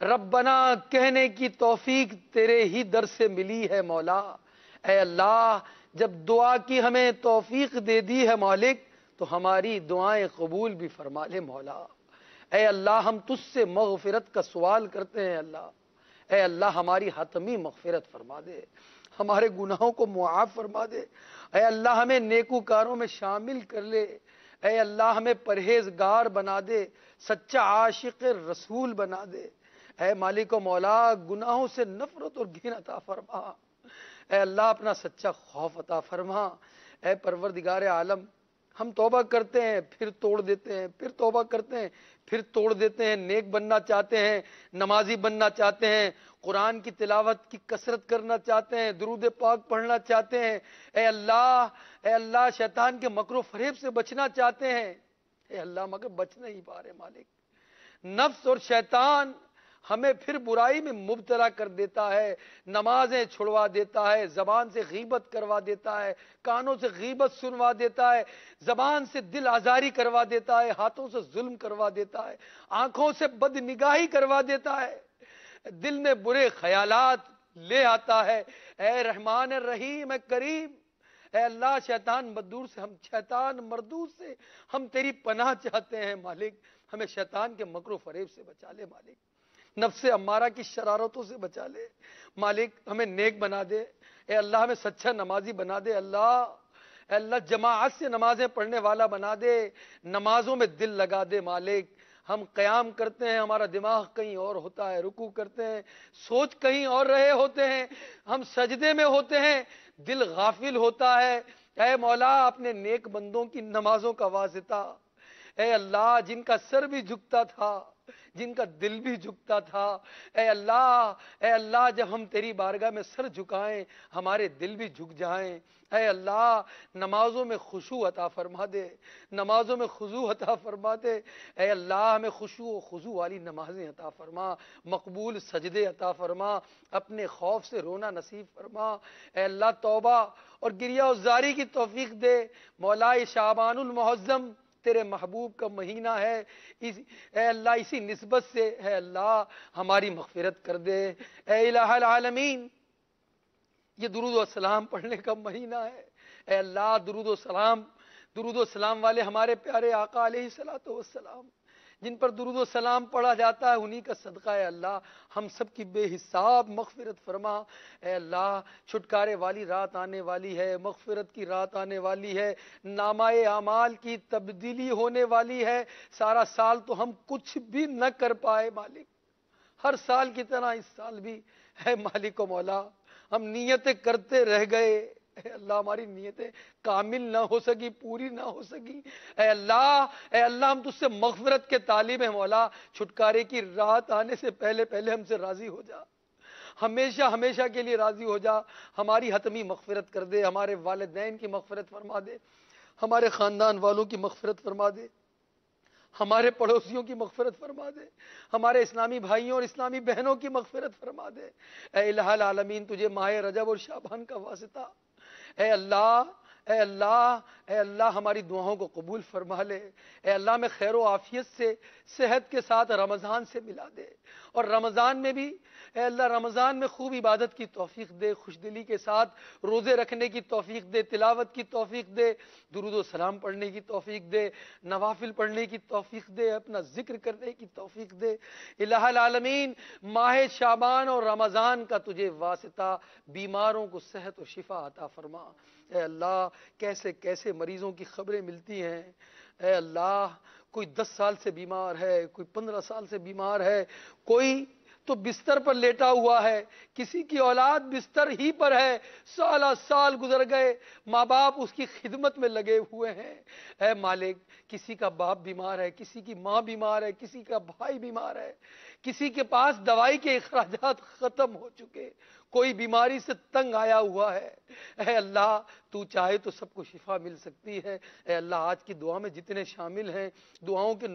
ربنا کہنے کی توفیق تیرے ہی در سے ملی ہے مولا. اے اللہ، جب دعا کی ہمیں توفیق دے دی ہے مالک تو ہماری دعائیں قبول بھی فرما لے مولا. اے اللہ، ہم تجھ سے مغفرت کا سوال کرتے ہیں اللہ. اے اللہ، ہماری حتمی مغفرت فرما دے، ہمارے گناہوں کو معاف فرما دے. اے اللہ، ہمیں نیکوکاروں میں شامل کر لے. اے اللہ، ہمیں پرہیزگار بنا دے، سچا عاشق رسول بنا دے. اے مالک و مولا، گناہوں سے نفرت اور گھن عطا فرما. اے اللہ، اپنا سچا خوف عطا فرما. اے پروردگار عالم، ہم توبہ کرتے ہیں پھر توڑ دیتے ہیں، پھر توبہ کرتے ہیں پھر توڑ دیتے ہیں. نیک بننا چاہتے ہیں، نمازی بننا چاہتے ہیں، قرآن کی تلاوت کی کثرت کرنا چاہتے ہیں، درود پاک پڑھنا چاہتے ہیں. اے اللہ، شیطان کے مکر و فریب سے بچنا چاہتے ہیں. اے اللہ، مگر بچ نہیں پا رہے مالک. نفس اور شیطان ہمیں پھر برائی میں مبتلا کر دیتا ہے، نمازیں چھڑوا دیتا ہے، زبان سے غیبت کروا دیتا ہے، کانوں سے غیبت سنوا دیتا ہے، زبان سے دل آزاری کروا دیتا ہے، ہاتھوں سے ظلم کروا دیتا ہے، آنکھوں سے بد نگاہی کروا دیتا ہے، دل میں برے خیالات لے آتا ہے. اے رحمان الرحیم، اے کریم، اے اللہ، شیطان مردود سے ہم تیری پناہ چاہتے ہیں مالک. ہمیں شیطان کے مکر و فریب سے بچا لے مالک، نفس امارہ کی شرارتوں سے بچا لے مالک. ہمیں نیک بنا دے. اے اللہ، ہمیں سچا نمازی بنا دے. اے اللہ، جماعت سے نمازیں پڑھنے والا بنا دے، نمازوں میں دل لگا دے مالک. ہم قیام کرتے ہیں، ہمارا دماغ کہیں اور ہوتا ہے، رکوع کرتے ہیں، سوچ کہیں اور رہے ہوتے ہیں، ہم سجدے میں ہوتے ہیں، دل غافل ہوتا ہے. اے مولا، اپنے نیک بندوں کی نمازوں کا واسطہ اے اللہ جن کا سر بھی جھکتا تھا، جن کا دل بھی جھکتا تھا، اے اللہ جب ہم تیری بارگاہ میں سر جھکائیں ہمارے دل بھی جھک جائیں۔ اے اللہ نمازوں میں خشوع عطا فرما دے، نمازوں میں خضوع عطا فرما دے۔ اے اللہ ہمیں خشوع و خضوع والی نمازیں عطا فرما، مقبول سجدے عطا فرما، اپنے خوف سے رونا نصیب فرما۔ اے اللہ توبہ اور گریہ و زاری کی توفیق دے۔ مولا شعبان المعظم تیرے محبوب کا مہینہ ہے، اے اللہ اسی نسبت سے اے اللہ ہماری مغفرت کر دے۔ اے الہ العالمین یہ درود و سلام پڑھنے کا مہینہ ہے، اے اللہ درود و سلام والے ہمارے پیارے آقا علیہ الصلوۃ والسلام جن پر درود و سلام پڑھا جاتا ہے، انہی کا صدقہ ہے اللہ ہم سب کی بے حساب مغفرت فرما۔ اے اللہ چھٹکارے والی رات آنے والی ہے، مغفرت کی رات آنے والی ہے، نامہ اعمال کی تبدیلی ہونے والی ہے۔ سارا سال تو ہم کچھ بھی نہ کر پائے مالک، ہر سال کی طرح اس سال بھی اے مالک و مولا ہم نیتیں کرتے رہ گئے، اے اللہ ہماری نیتیں کامل نہ ہو سکی، پوری نہ ہو سکی۔ اے اللہ ہم تجھ سے مغفرت کے طالب ہیں مولا، چھٹکارے کی رات آنے سے پہلے ہم سے راضی ہو جا، ہمیشہ کے لیے راضی ہو جا، ہماری حتمی مغفرت کر دے، ہمارے والدین کی مغفرت فرما دے، ہمارے خاندان والوں کی مغفرت فرما دے، ہمارے پڑوسیوں کی مغفرت فرما دے، ہمارے اسلامی بھائیوں اور اسلامی بہنوں کی مغفرت فرما دے۔ اے الہ العالمین تجھے ماہ رجب اور شعبان کا واسطہ اے اللہ ہماری دعاؤں کو قبول فرما لے۔ اے اللہ میں خیر و عافیت سے صحت کے ساتھ رمضان سے ملا دے، اور رمضان میں بھی اے اللہ رمضان میں خوب عبادت کی توفیق دے، خوش دلی کے ساتھ روزے رکھنے کی توفیق دے، تلاوت کی توفیق دے، درود و سلام پڑھنے کی توفیق دے، نوافل پڑھنے کی توفیق دے، اپنا ذکر کرنے کی توفیق دے۔ الہ العالمین ماہ شعبان اور رمضان کا تجھے واسطہ بیماروں کو صحت و شفا عطا فرما۔ اے اللہ کیسے کیسے مریضوں کی خبریں ملتی ہیں، اے اللہ کوئی 10 سال سے بیمار ہے، کوئی 15 سال سے بیمار ہے، کوئی تو بستر پر لیٹا ہوا ہے، کسی کی اولاد بستر ہی پر ہے، سال گزر گئے، ماں باپ اس کی خدمت میں لگے ہوئے ہیں۔ اے مالک کسی کا باپ بیمار ہے، کسی کی ماں بیمار ہے، کسی کا بھائی بیمار ہے، کسی کے پاس دوائی کے اخراجات ختم ہو چکے، کوئی بیماری سے تنگ آیا ہوا ہے۔ اے اللہ تو چاہے تو سب کو شفا مل سکتی ہے۔ اے اللہ آج کی دعا میں جتنے شامل ہیں، دعاؤں کے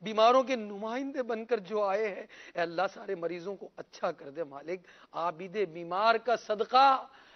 بیماروں کے نمائندے بن کر جو آئے ہیں، اے اللہ سارے مریضوں کو اچھا کر دے مالک، عابد بیمار کا صدقہ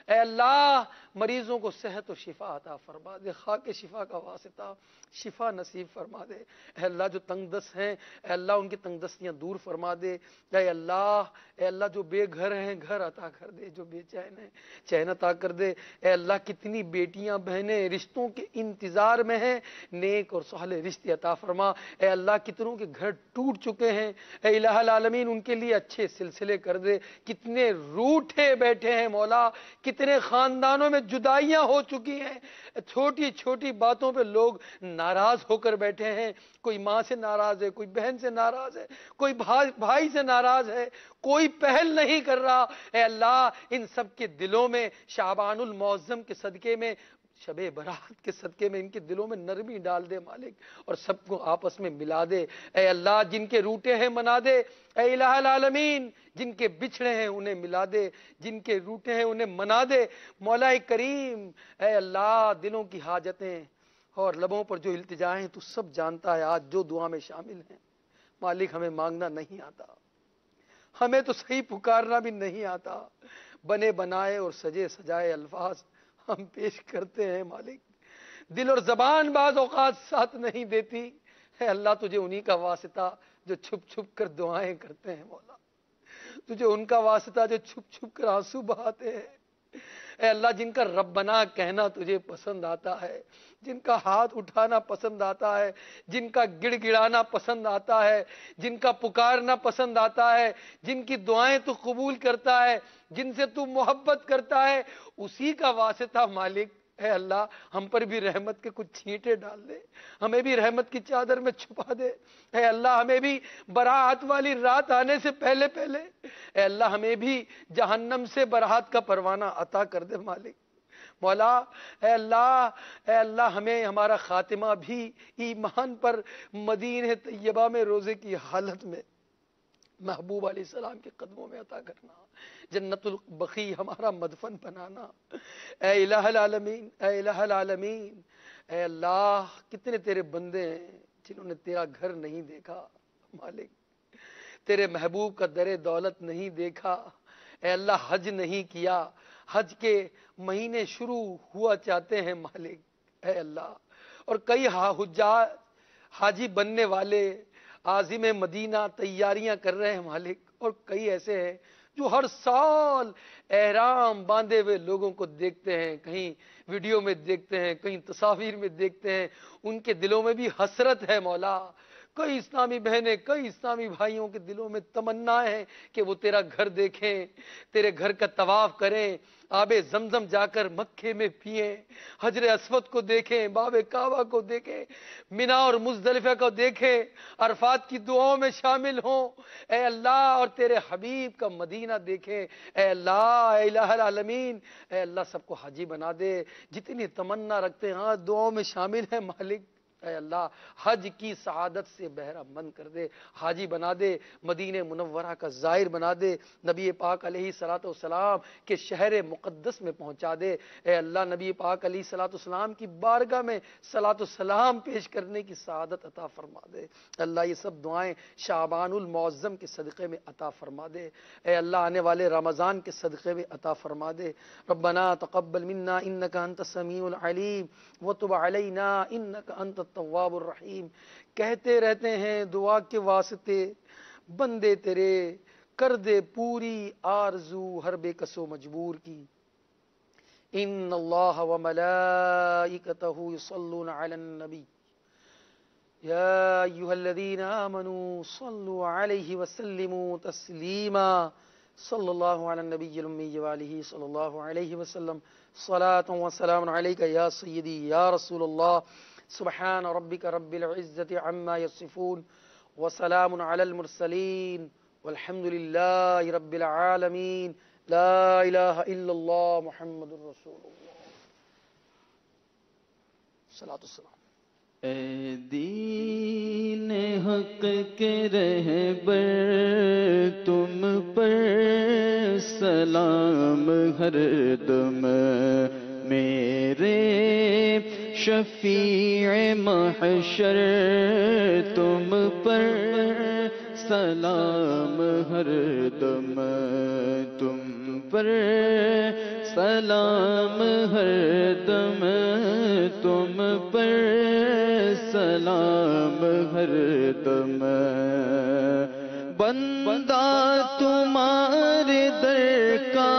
اے اللہ مریضوں کو صحت و شفا عطا فرما دے، خاک شفا کا واسطہ شفا نصیب فرما دے۔ اے اللہ جو تنگ دست ہیں اے اللہ ان کی تنگ دستیاں دور فرما دے۔ اے اللہ جو بے گھر ہیں گھر عطا کر دے، جو بے چین ہیں چین عطا کر دے۔ اے اللہ کتنی بیٹیاں بہنیں رشتوں کے انتظار میں ہیں، نیک اور صالح رشتے عطا فرما۔ اے اللہ کتنوں کے گھر ٹوٹ چکے ہیں، اے الہ العالمین ان کے لیے اچھے سلسلے کر دے۔ کتنے روٹھے بیٹھے ہیں مولا، کتنے خاندانوں میں جدائیاں ہو چکی ہیں، چھوٹی چھوٹی باتوں پہ لوگ ناراض ہو کر بیٹھے ہیں، کوئی ماں سے ناراض ہے، کوئی بہن سے ناراض ہے، کوئی بھائی سے ناراض ہے، کوئی پہل نہیں کر رہا۔ اے اللہ ان سب کے دلوں میں شعبان المعظم کے صدقے میں، شب برات کے صدقے میں ان کے دلوں میں نرمی ڈال دے مالک، اور سب کو آپس میں ملا دے۔ اے اللہ جن کے روٹے ہیں منا دے، اے الہ العالمین جن کے بچھڑے ہیں انہیں ملا دے، جن کے روٹے ہیں انہیں منا دے۔ مولا کریم اے اللہ دلوں کی حاجتیں اور لبوں پر جو التجائیں تو سب جانتا ہے، آج جو دعا میں شامل ہیں مالک ہمیں مانگنا نہیں آتا، ہمیں تو صحیح پکارنا بھی نہیں آتا، بنے بنائے اور سجے سجائے الفاظ ہم پیش کرتے ہیں مالک، دل اور زبان بعض اوقات ساتھ نہیں دیتی۔ اے اللہ تجھے انہی کا واسطہ جو چھپ چھپ کر دعائیں کرتے ہیں مولا، تجھے ان کا واسطہ جو چھپ چھپ کر آنسو بہاتے ہیں۔ اے اللہ جن کا ربنا کہنا تجھے پسند آتا ہے، جن کا ہاتھ اٹھانا پسند آتا ہے، جن کا گڑ گڑانا پسند آتا ہے، جن کا پکارنا پسند آتا ہے، جن کی دعائیں تو قبول کرتا ہے، جن سے تو محبت کرتا ہے، اسی کا واسطہ مالک اے اللہ ہم پر بھی رحمت کے کچھ چھینٹے ڈال دے، ہمیں بھی رحمت کی چادر میں چھپا دے۔ اے اللہ ہمیں بھی برات والی رات آنے سے پہلے اے اللہ ہمیں بھی جہنم سے برات کا پروانہ عطا کر دے مالک۔ مولا اے اللہ ہمیں ہمارا خاتمہ بھی ایمان پر مدینہ طیبہ میں روزے کی حالت میں محبوب علیہ السلام کے قدموں میں عطا کرنا، جنت البقیع ہمارا مدفن بنانا۔ اے الہ العالمین، اے الہ العالمین، اے اللہ کتنے تیرے بندے ہیں جنہوں نے تیرا گھر نہیں دیکھا مالک، تیرے محبوب کا در دولت نہیں دیکھا، اے اللہ حج نہیں کیا، حج کے مہینے شروع ہوا چاہتے ہیں مالک اے اللہ، اور کئی حجاج حاجی بننے والے عازم مدینہ تیاریاں کر رہے ہیں مالک، اور کئی ایسے ہیں جو ہر سال احرام باندھے ہوئے لوگوں کو دیکھتے ہیں، کہیں ویڈیو میں دیکھتے ہیں، کہیں تصاویر میں دیکھتے ہیں، ان کے دلوں میں بھی حسرت ہے مولا۔ کئی اسلامی بہنیں، کئی اسلامی بھائیوں کے دلوں میں تمنا ہے کہ وہ تیرا گھر دیکھیں، تیرے گھر کا طواف کریں، آب زمزم جا کر مکے میں پئیں، حجر اسود کو دیکھیں، باب کعبہ کو دیکھیں، مینا اور مزدلفہ کو دیکھیں، عرفات کی دعاؤں میں شامل ہوں اے اللہ، اور تیرے حبیب کا مدینہ دیکھیں اے اللہ، اے الہ العالمین، اے اللہ سب کو حاجی بنا دے، جتنی تمنا رکھتے ہیں ہاں دعاؤں میں شامل ہیں مالک اے اللہ، حج کی سعادت سے بہرہ مند کر دے، حاجی بنا دے، مدینہ منورہ کا زائر بنا دے، نبی پاک علیہ الصلوۃ والسلام کے شہر مقدس میں پہنچا دے اے اللہ، نبی پاک علیہ الصلوۃ والسلام کی بارگاہ میں صلاۃ والسلام پیش کرنے کی سعادت عطا فرما دے اللہ۔ یہ سب دعائیں شعبان المعظم کے صدقے میں عطا فرما دے اے اللہ، آنے والے رمضان کے صدقے میں عطا فرما دے۔ ربنا تقبل منا انک انت السمیع العلیم وتب علینا انک انت التواب الرحیم۔ کہتے رہتے ہیں دعا کے واسطے بندے تیرے، کر دے پوری آرزو ہر بے کس و مجبور کی۔ ان اللہ وملائکتہ یصلون علی النبی یا ایھا الذین آمنوا صلوا علیہ وسلموا تسلیما، صلی اللہ علی النبی الامی وآلہ صلی اللہ علیہ وسلم، صلاۃ و سلام علیک یا سیدی یا رسول اللہ، سبحان ربک رب العزة عما یصفون وسلام علی المرسلین والحمد للہ رب العالمین، لا الہ الا اللہ محمد رسول اللہ، صلاۃ والسلام۔ اے دین حق کے رہبر تم پر سلام ہر دم، میرے شفیع محشر تم پر سلام ہر دم، تم پر سلام ہر دم، تم پر سلام ہر دم، بندہ تمہارے در کا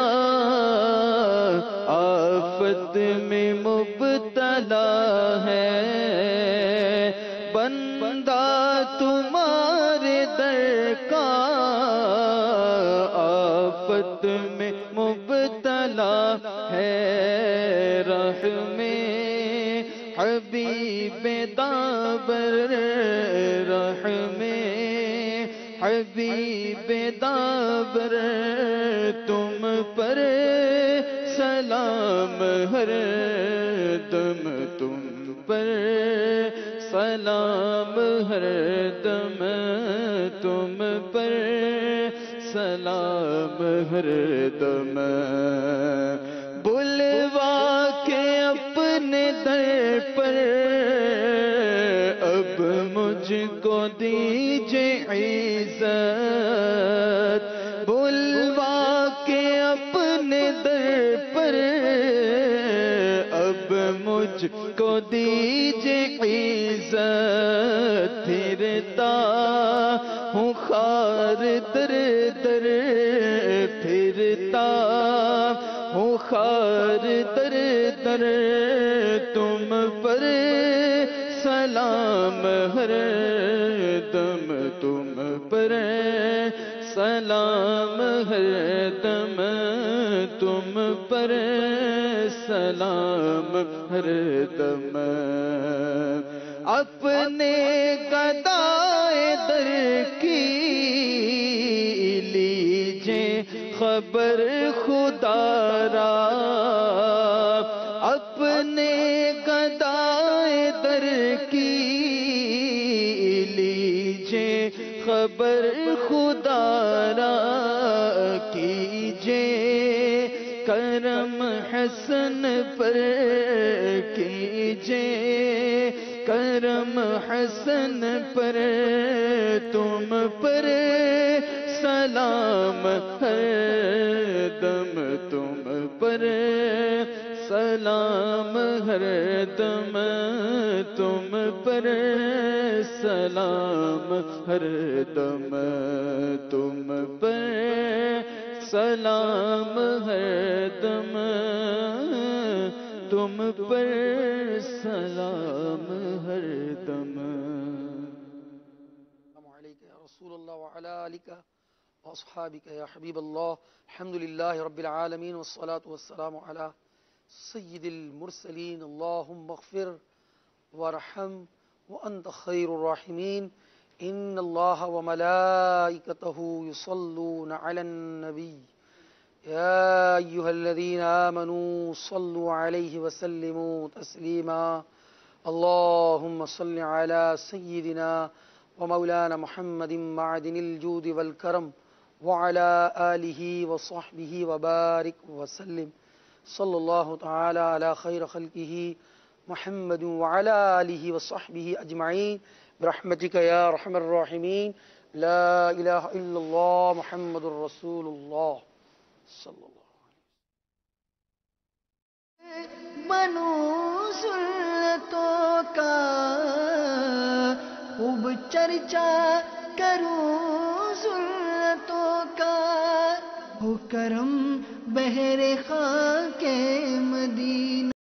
آفت میں مبتلا ہے، بندہ تمہارے در کا آفت میں مبتلا ہے، راہ میں حبیب دابر، راہ میں حبیب دابر، تم پر سلام ہر دم، تم پر سلام ہر دم، تم پر سلام ہر دم، بلوا کے اپنے در پر اب مجھ کو دیجئے عزت، بلوا کے اپنے در پر اب مجھ کو دیجئے عزت، پھرتا ہوں خار در در، پھرتا ہوں خار در در، تم پر سلام ہر دم، تم پر سلام ہر دم، تم پر سلام ہر دم، اپنے گدائے در کی لیجے خبر خدا را، خبر خدا را کیجے، کرم حسن پر کیجے، کرم حسن پر تم پر سلام ہر دم، تم پر سلام ہر دم، تم پر سلام ہر دم، تم پر سلام ہر دم، تم پر سلام ہر دم۔ السلام علیکم یا رسول اللہ وعلی آلک واصحابک یا حبیب اللہ، الحمد للہ رب العالمین والصلاة والسلام علی سید المرسلین، اللہم اغفر وارحم وانت خیر الراحمین، ان اللہ وملائکتہ یصلون علی النبی یا ایہا الذین آمنوا صلوا علیہ وسلموا تسلیما، اللہم صل علی سیدنا ومولانا محمد معدن الجود والکرم وعلى آلہ وصحبہ وبارک وسلم، صلی اللہ تعالی علی خیر خلقہ محمد وعلى آلہ وصحبہ اجمعین برحمتک یا ارحم الراحمین، لا الہ الا اللہ محمد رسول اللہ صلی اللہ بنو سنتوں کا خوب چرچا کروں، سنتوں کا ہو کرم بہر خاک مدینہ۔